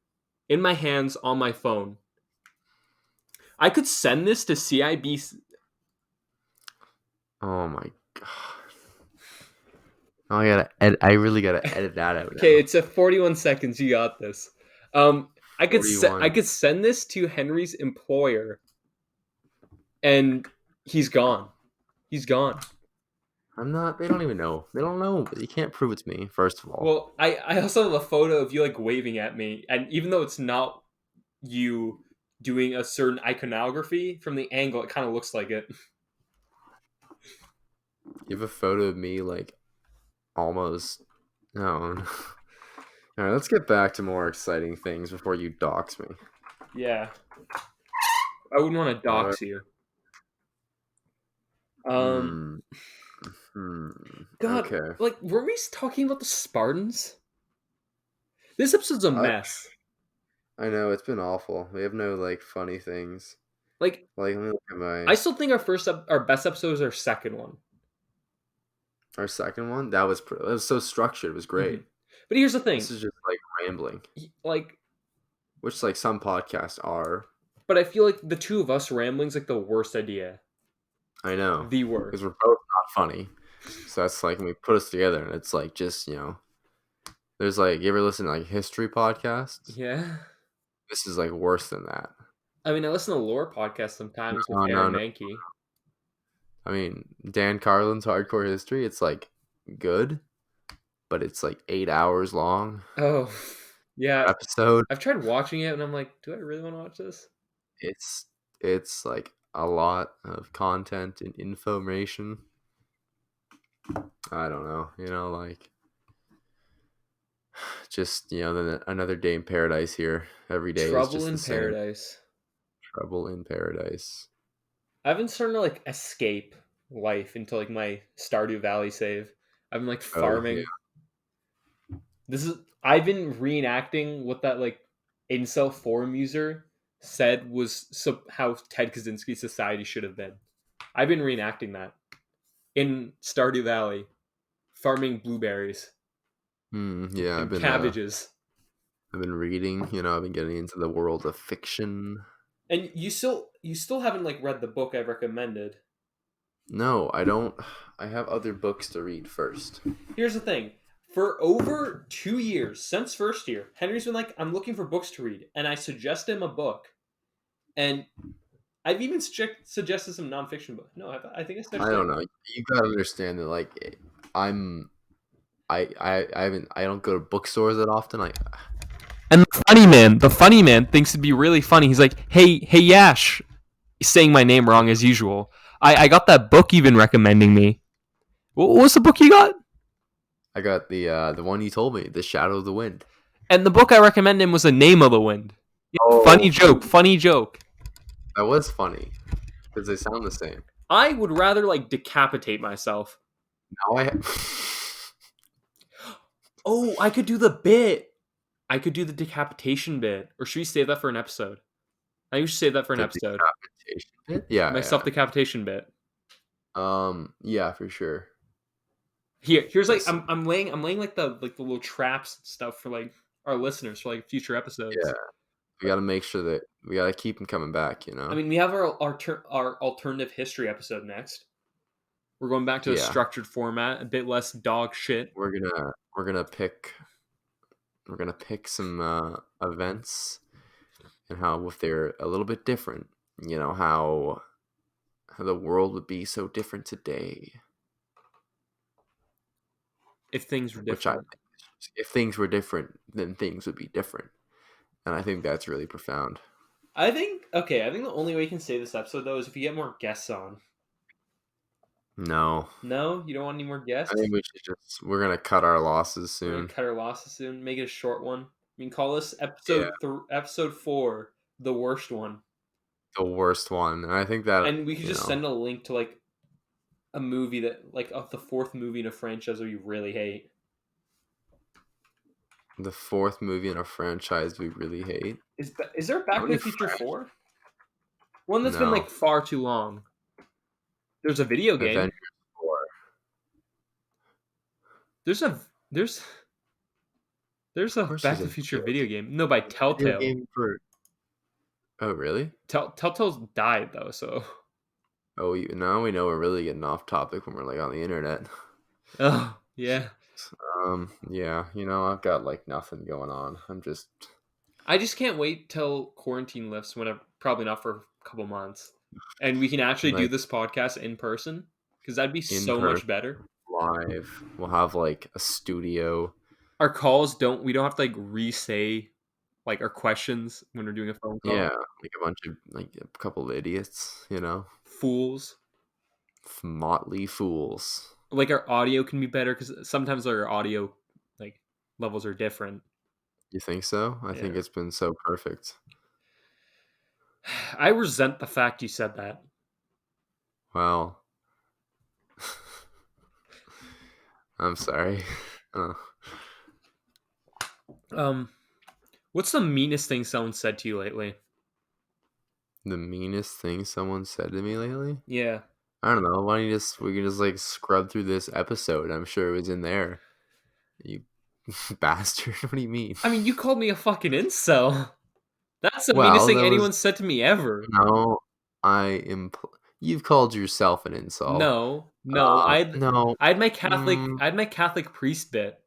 in my hands on my phone. I could send this to CIB. Oh my god. Oh, I really gotta edit that out. Okay, now. it's at 41 seconds. You got this. I could 41. send this to Henry's employer, and he's gone. He's gone. I'm not. They don't even know. They don't know. You can't prove it's me. First of all. Well, I also have a photo of you like waving at me, and even though it's not you doing a certain iconography from the angle, it kind of looks like it. You have a photo of me like almost. No. All right, let's get back to more exciting things before you dox me. Yeah, I wouldn't want to dox you. God, Okay. like, were we talking about the Spartans? This episode's a mess. I know, it's been awful. We have no like funny things. Like let me look at my. I still think our best episode is our second one. Our second one, that was so structured. It was great. Mm-hmm. But here's the thing. This is just like rambling. Like, which like some podcasts are. But I feel like the two of us rambling's like the worst idea. I know. The worst. Because we're both not funny. So that's like when we put us together and it's like just, there's like, you ever listen to like history podcasts? Yeah. This is like worse than that. I mean, I listen to lore podcasts sometimes with Aaron Mankey. I mean, Dan Carlin's Hardcore History, it's like good, but it's like 8 hours long. Oh, yeah. Episode. I've tried watching it and I'm like, do I really want to watch this? It's like a lot of content and information. I don't know, like just, then another day in paradise here. Every day Trouble is just in the paradise. Same. Trouble in paradise. I've been starting to like escape life into like my Stardew Valley save. I've been like farming. Oh, yeah. I've been reenacting what that like incel forum user said was how Ted Kaczynski's society should have been. I've been reenacting that in Stardew Valley, farming blueberries. Yeah, and cabbages. I've been reading. I've been getting into the world of fiction. And you still haven't like read the book I recommended. No, I don't. I have other books to read first. Here's the thing. For over 2 years, since first year, Henry's been like, I'm looking for books to read. And I suggest him a book. And I've even suggested some nonfiction books. No, I think I suggested. I don't know. You gotta understand that, like, I don't go to bookstores that often. And the funny man thinks it'd be really funny. He's like, hey Yash, he's saying my name wrong as usual. I got that book you've been recommending me. What was the book you got? I got the one you told me, The Shadow of the Wind. And the book I recommended him was The Name of the Wind. Funny joke. That was funny because they sound the same. I would rather like decapitate myself. Now Oh, I could do the bit. I could do the decapitation bit. Or should we save that for an episode? I think we should save that for an episode. Decapitation bit? Yeah. My self-decapitation bit. Yeah, for sure. Here's like I'm laying like the little traps and stuff for like our listeners for like future episodes. Yeah. We got to make sure that we got to keep them coming back, I mean, we have our alternative history episode next. We're going back to a structured format, a bit less dog shit. We're gonna pick we're gonna pick some events and how if they're a little bit different, how the world would be so different today. If things were Which I different. think if things were different, then things would be different, and I think that's really profound. I think the only way you can save this episode though is if you get more guests on. No, No, you don't want any more I guests? think we're gonna cut our losses We're gonna soon. cut our losses soon. Make it a short one. We can call this Yeah, episode 4, the worst one. the worst one, and I think that And we could just send a link to like a movie that like of the 4th movie in a franchise that you really hate. the 4th movie in a franchise we really hate. Is there a Back to the Future 4? One that's been No, like far too long. There's a video game. Avengers 4. There's a Of course Back there's to a the Future video video game. No, by video Telltale. game for. Oh really? Telltale's died though, so. Oh, now we know we're really getting off topic when we're like on the internet. Oh yeah. Yeah, I've got like nothing going on. I just can't wait till quarantine lifts. Whenever, probably not for a couple months, and we can actually do like this podcast in person because that'd be in so much person, better. live. We'll have like a studio. Our calls we don't have to like re-say like our questions when we're doing a phone call. Yeah, like a couple of idiots, Fools. motley fools. Like our audio can be better because sometimes our audio like levels are different. You think so? I think Yeah. it's been so perfect. I resent the fact you said that. Well, I'm sorry. What's the meanest thing someone said to you lately? The meanest thing someone said to me lately? Yeah. I don't know. Why don't we can just like scrub through this episode? I'm sure it was in there. You bastard. What do you mean? I mean, you called me a fucking incel. That's the Well, meanest thing that was- anyone said to me ever. No, you've called yourself an insult. No. No. I had my Catholic priest bit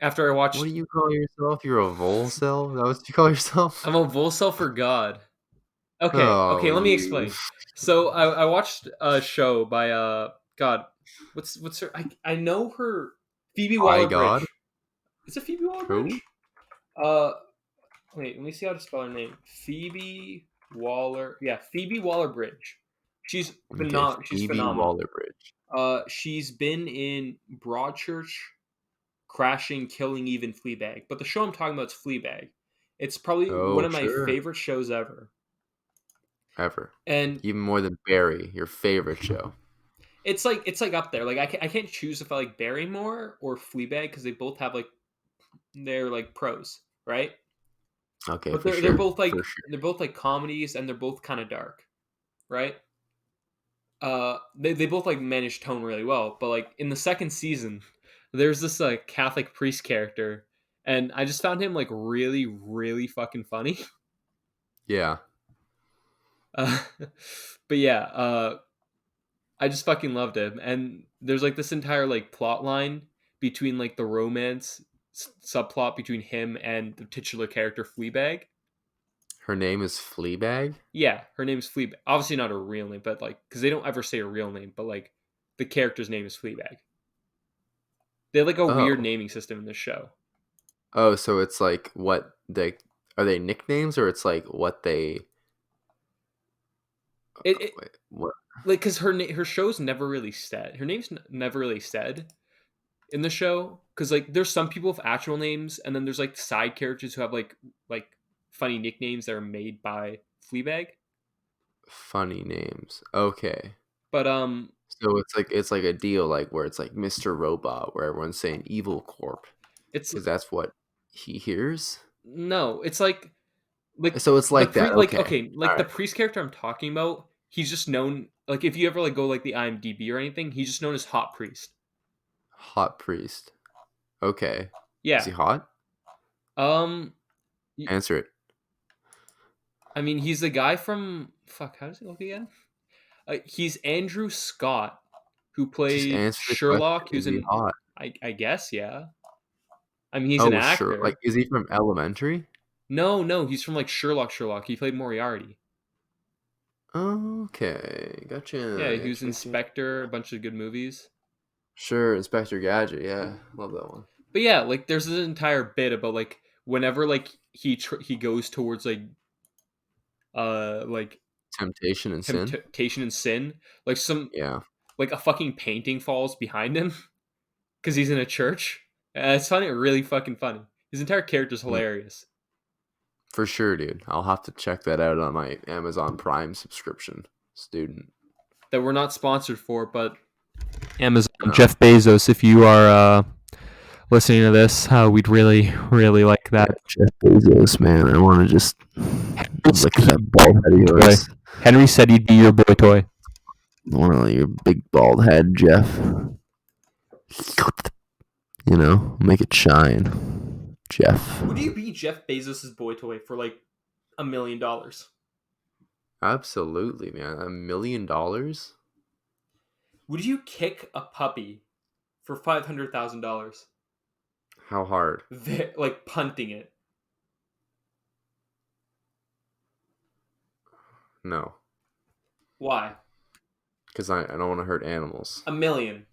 after I watched. What do you call yourself? You're a volcel? Is that what you call yourself? I'm a volcel for God. Okay, Oh, okay, let me you- explain. So I watched a show by God, what's her? I know her, Phoebe By Waller God? Bridge. Is it Phoebe Waller Who? Bridge? Wait, let me see how to spell her name. Phoebe Waller. Yeah, Phoebe Waller Bridge. She's phenomenal. Okay, She's Phoebe phenomenal. Waller-Bridge. She's been in Broadchurch, Crashing, Killing Eve, and Fleabag. But the show I'm talking about is Fleabag. It's probably one of my sure. favorite shows ever. Ever. And Even more than Barry, your favorite show. it's like up there. Like I can't choose if I like Barry more or Fleabag because they both have like their like pros, right? Okay, But for they're sure. both like for sure. they're both like comedies and they're both kind of dark, right? They both like manage tone really well. But like in the second season, there's this like Catholic priest character, and I just found him like really really fucking funny. Yeah. But yeah, I just fucking loved him. And there's like this entire like plot line between like the romance subplot between him and the titular character Fleabag. Her name is Fleabag? Yeah, her name's Fleabag. Obviously not her real name, but like because they don't ever say her real name, but like the character's name is Fleabag. They have like a weird Oh. naming system in this show. Oh, so it's like what they are they nicknames or it's like what they It wait, what like because her show's never really said. Her name's never really said in the show because like there's some people with actual names and then there's like side characters who have like funny nicknames that are made by Fleabag. funny names. Okay. But So it's like a deal like where it's like Mr. Robot where everyone's saying Evil Corp it's because that's what he hears. no, it's like So it's like that. like Okay. like All the right. priest character I'm talking about. He's just known like if you ever like go like the IMDb or anything, he's just known as Hot Priest. Hot priest. Okay. Yeah. Is he hot? Um. Answer it. I mean, he's the guy from fuck. How does he look again? He's Andrew Scott, who Just played answer the Sherlock. question. Who's Is he in? hot? I guess yeah. I mean, he's an Sure. actor. Like, is he from Elementary? No, he's from like Sherlock. He played Moriarty. Okay, gotcha. Yeah, he was Gotcha. Inspector, a bunch of good movies. Sure, Inspector Gadget. Yeah, love that one. But yeah, like there's this entire bit about like whenever like he goes towards like Temptation and Sin. temptation and sin, like Yeah, like a fucking painting falls behind him because he's in a church. I find it really fucking funny. His entire character's hilarious. for sure, dude. I'll have to check that out on my Amazon Prime subscription. Student. That we're not sponsored for, but Amazon, No. Jeff Bezos, if you are listening to this, we'd really like that. Jeff Bezos, man. I want to just look at that bald head of yours. Henry said he'd be your boy toy. Well, your big bald head, Jeff. You know, make it shine, Jeff. Would you be Jeff Bezos' boy toy for like $1 million? Absolutely, man. $1 million? Would you kick a puppy for $500,000? How hard? Like punting it. No, Why? because I don't want to hurt animals. $1 million.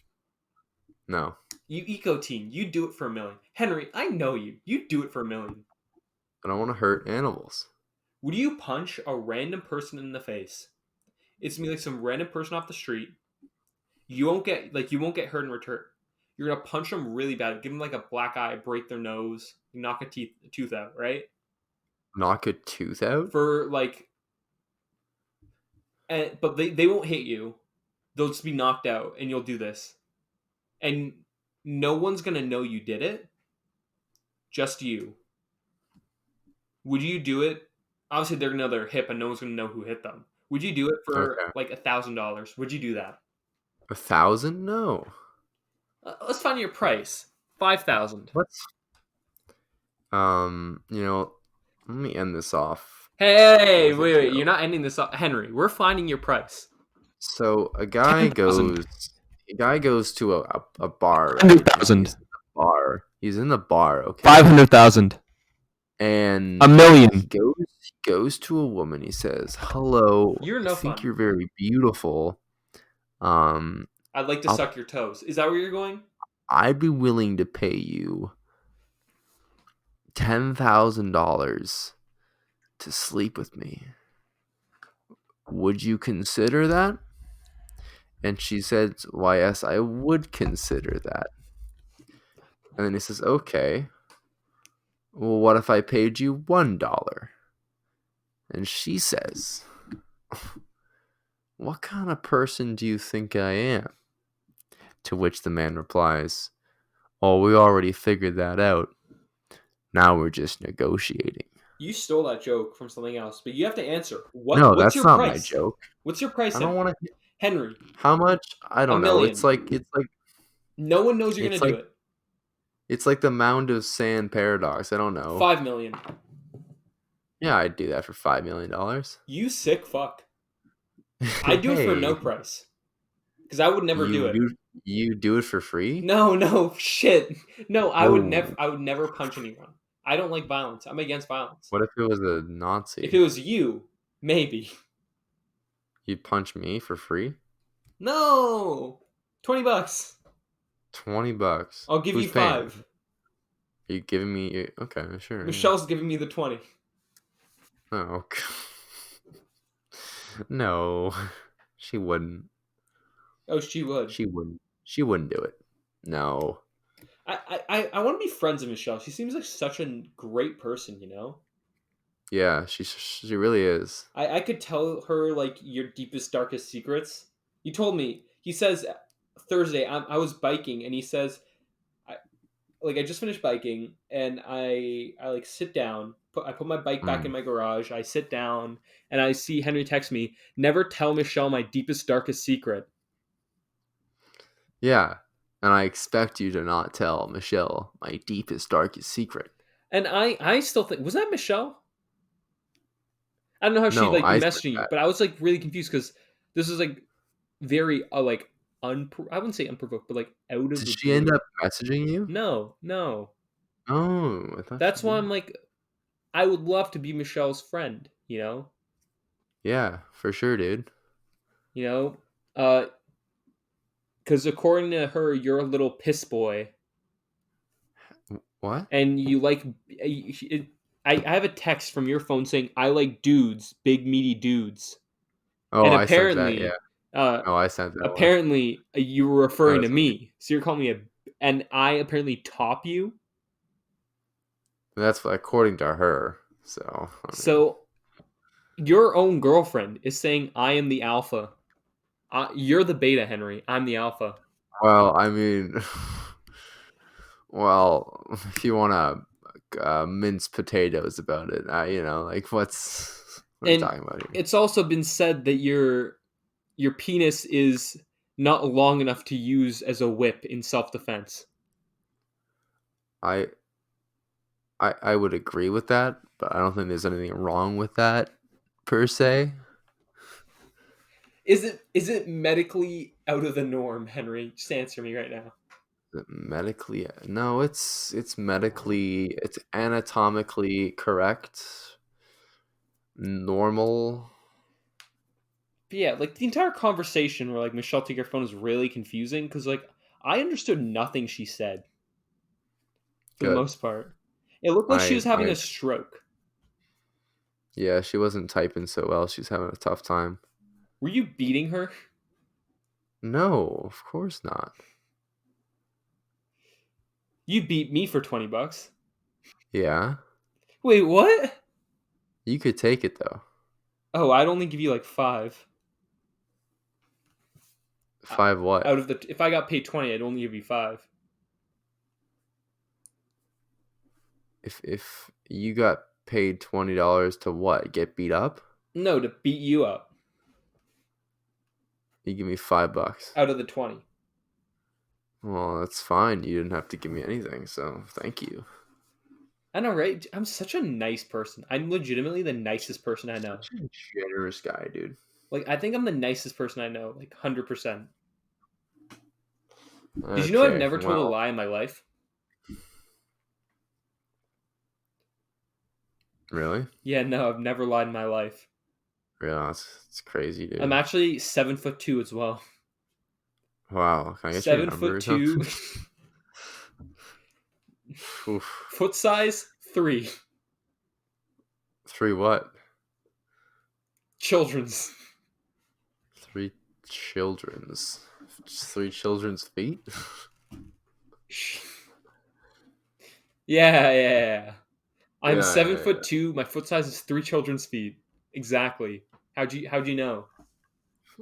No. You eco teen, you do it for $1 million. Henry, I know you. You do it for $1 million. I don't want to hurt animals. Would you punch a random person in the face? It's gonna be like some random person off the street. You won't get hurt in return. You're gonna punch them really bad, give them like a black eye, break their nose, knock a tooth out, right? Knock a tooth out? For like, but they won't hit you. They'll just be knocked out, and you'll do this, and no one's gonna know you did it. Just you. Would you do it? Obviously, they're gonna know they're hit, but no one's gonna know who hit them. Would you do it for like $1,000? Would you do that? 1,000? No. Let's find your price. 5,000. What's you know, let me end this off. Hey, wait, you're not ending this up, Henry. We're finding your price. So a guy 10,000. goes to a bar. Right? 100,000. He's in the bar, okay. 500,000. And $1 million. he goes to a woman. He says, "Hello, You're no I think fun. you're very beautiful. I'd like to I'll- suck your toes. Is that where you're going? I'd be willing to pay you $10,000 to sleep with me. Would you consider that?" And she said, "Why, yes, I would consider that." And then he says, "Okay. Well, what if I paid you $1? And she says, "What kind of person do you think I am?" To which the man replies, "Oh, we already figured that out. Now we're just negotiating." You stole that joke from something else, but you have to answer. No, what's that's your not price? my joke. What's your price? I don't want to. Henry. How much? I don't $1 know. million. It's like No one knows you're It's gonna do like- it. it's like the Mound of Sand paradox. I don't know. $5 million. Yeah, I'd do that for $5 million. You sick fuck. I'd do it for no price. Because I would never do it. You do it for free? No, shit. No, I would Oh. never punch anyone. I don't like violence. I'm against violence. What if it was a Nazi? If it was you, maybe. You'd punch me for free? No. $20. $20. I'll give Who's you paying? 5. Are you giving me? Okay, sure. Michelle's giving me the 20. Yeah. Oh. No, she wouldn't. Oh, she would. She wouldn't. She wouldn't do it. No. I want to be friends with Michelle. She seems like such a great person, you know? Yeah, she really is. I could tell her, like, your deepest, darkest secrets. You told me. He says, Thursday, I was biking, and he says, I just finished biking, and I like, sit down. I put my bike back in my garage. I sit down, and I see Henry text me, "Never tell Michelle my deepest, darkest secret." Yeah, and I expect you to not tell Michelle my deepest, darkest secret. And I still think, was that Michelle? I don't know how she No, like I said messaging you, that. but I was like really confused because this is like very like I wouldn't say unprovoked, but like out of Did the she end blue. up messaging you? No. Oh, I thought That's you why did. I'm like, I would love to be Michelle's friend. Yeah, for sure, dude. You know, because according to her, you're a little piss boy, What? and you like. I have a text from your phone saying I like dudes, big meaty dudes, Oh, and I sent that. Yeah. uh, Oh, I sent that one. apparently you were Oh, referring to that's me, so you're calling me and I apparently top you. that's according to her. So I mean, So your own girlfriend is saying I am the alpha. You're the beta, Henry. I'm the alpha. well, I mean, well, if you want to mince potatoes about it, like what are you And talking about here? it's also been said that your penis is not long enough to use as a whip in self-defense. I I would agree with that, but I don't think there's anything wrong with that per se. Is it medically out of the norm, Henry? Just answer me right now. Medically, no, it's medically, it's anatomically correct, normal. But yeah, like the entire conversation where like Michelle took her phone is really confusing because like I understood nothing she said for the Good. most part. It looked like she was having I a stroke. Yeah, she wasn't typing so well. She's having a tough time. Were you beating her? No, of course not. You beat me for $20. Yeah, Wait, what? you could take it though. Oh, I'd only give you like 5. Five what? Out of the if I got paid 20, I'd only give you 5. If you got paid $20 to what? Get beat up? No, to beat you up You give me $5. out of the 20. Well, that's fine. You didn't have to give me anything, so thank you. I know, right? I'm such a nice person. I'm legitimately the nicest person I know. Such a generous guy, dude. Like, I think I'm the nicest person I know, like 100%. Did you know I've Okay, never told a well, lie in my life? really? Yeah, no, I've never lied in my life. Yeah, it's crazy, I'm dude. actually 7'2" as well. Wow, can I get your Seven number foot or something? two, Oof. foot size 3, 3 what? children's. 3 children's. 3 children's feet? Yeah. I'm Yeah, seven yeah, foot yeah. two. My foot size is 3 children's feet. Exactly. How'd you know?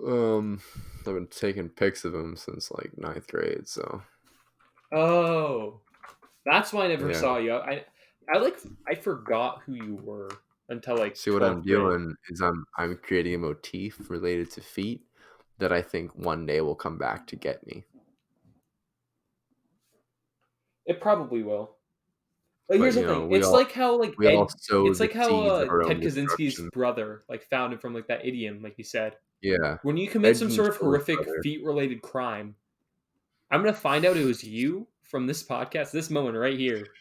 I've been taking pics of him since like ninth grade, so Oh, that's why I never yeah. saw you. I forgot who you were until like See what I'm 12th grade. doing is I'm creating a motif related to feet that I think one day will come back to get me. It probably will. Like But here's the you know, thing. we It's all like how like we all Ed. sow It's the like how seeds of our own Ted Kaczynski's destruction. brother like found it from like that idiom, like you said. Yeah. When you commit Ed some didn't sort of kill his horrific brother. feet related crime, I'm gonna find out it was you from this podcast, this moment right here.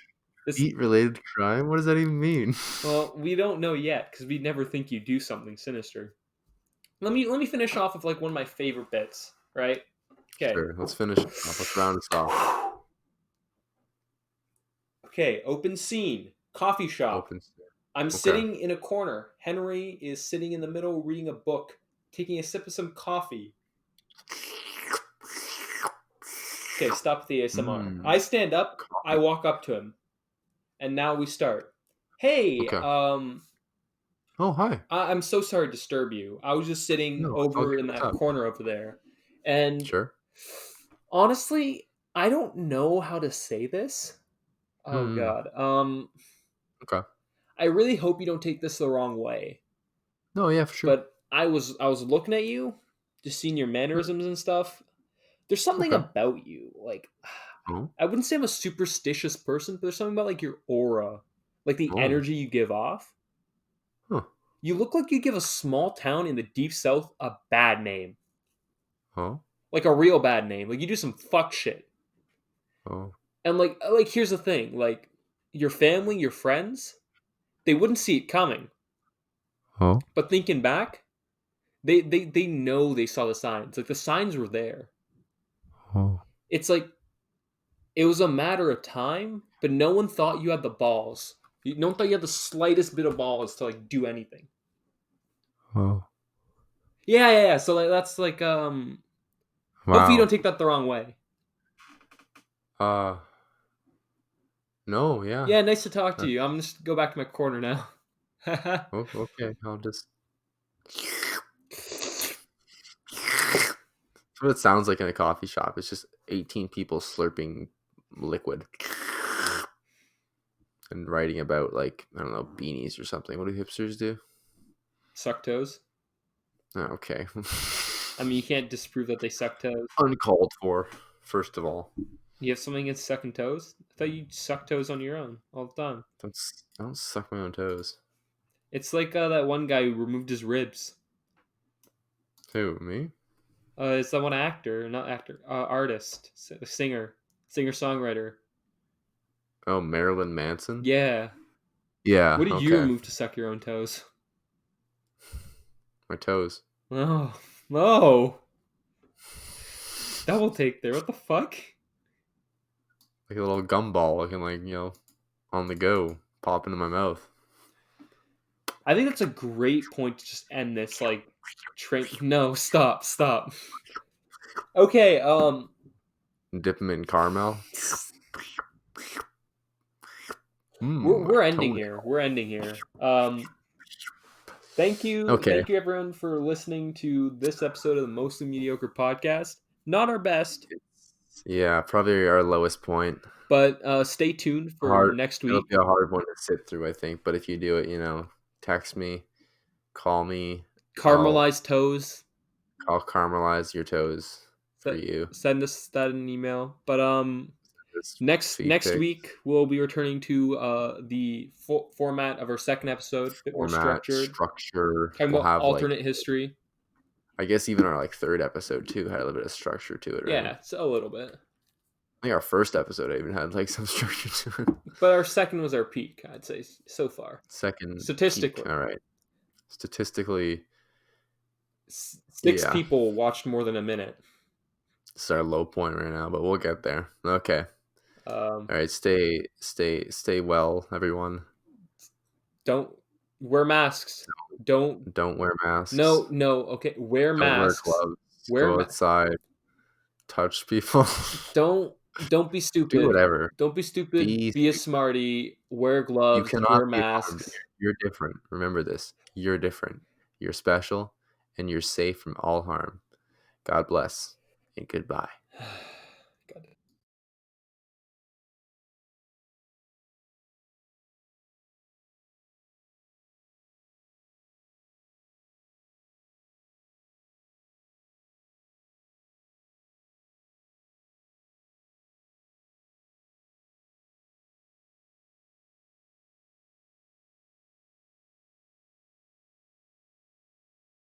This Feet related crime? What does that even mean? well, we don't know yet because we never think you do something sinister. Let me finish off with like one of my favorite bits, right? Okay. Sure, let's finish it off. Let's round this off. Okay, open scene. Coffee shop. Open. I'm Okay. sitting in a corner. Henry is sitting in the middle reading a book, taking a sip of some coffee. Okay, stop the ASMR. Mm, I stand up, I walk up to him, and now we start. Hey, okay. Oh, hi. I'm so sorry to disturb you. I was just sitting No, it's all over good. in What's that up? corner over there. And Sure. honestly, I don't know how to say this. Oh Hmm. god. Okay. I really hope you don't take this the wrong way. No, yeah, for sure. But I was looking at you, just seeing your mannerisms and stuff. There's something Okay. about you. Like Oh. I wouldn't say I'm a superstitious person, but there's something about like your aura, like the Oh. energy you give off. Huh. You look like you give a small town in the deep south a bad name. Oh. Like a real bad name. Like you do some fuck shit. Oh. And like here's the thing, like your family, your friends, they wouldn't see it coming. Oh. But thinking back, they know they saw the signs. Like the signs were there. Oh. It's like it was a matter of time, but no one thought you had the balls. No one thought you had the slightest bit of balls to like do anything. Oh. Yeah. So like that's like hopefully you don't take that the wrong way. No, yeah. Yeah, nice to talk to you. I'm just go back to my corner now. Okay, I'll just. That's what it sounds like in a coffee shop. It's just 18 people slurping liquid and writing about, like, I don't know, beanies or something. What do hipsters do? Suck toes. Oh, okay. I mean, you can't disprove that they suck toes. Uncalled for, first of all. You have something against sucking toes? I thought you suck toes on your own all the time. I don't suck my own toes. It's like that one guy who removed his ribs. Who, me? It's that one actor, not actor, artist, singer-songwriter. Oh, Marilyn Manson? Yeah. Yeah, What did you okay. remove to suck your own toes? My toes. Oh, no. Double take there. What the fuck? Like a little gumball I can, like, on the go, pop into my mouth. I think that's a great point to just end this. Like, no, stop. Okay. Dip them in caramel. We're ending toenail. here. We're ending here. Thank you. Okay. Thank you, everyone, for listening to this episode of the Mostly Mediocre podcast. Not our best, Yeah, probably our lowest point. but stay tuned for next It'll week. be a hard one to sit through, I think. But if you do it, text me, call me. Caramelized toes. I'll caramelize your toes for you. Send us that in an email. But This next feed pic week we'll be returning to the format of our second episode, a bit more format, structured. structure. Talking We'll about have alternate history. I guess even our third episode too had a little bit of structure to it, right? Yeah, it's a little bit. I think our first episode even had some structure to it. But our second was our peak, I'd say, so far. Second, Statistically. peak. All right. Statistically, 6 people watched more than a minute. It's our low point right now, but we'll get there. Okay. All right. Stay well, everyone. Don't wear masks. Don't wear masks. No. Okay. Wear masks. Wear gloves. Wear Go outside. Touch people. Don't be stupid. Do whatever. Don't be stupid. Be a smarty. Wear gloves. You cannot wear be masks. You're different. Remember this. You're different. You're special, and you're safe from all harm. God bless, and goodbye.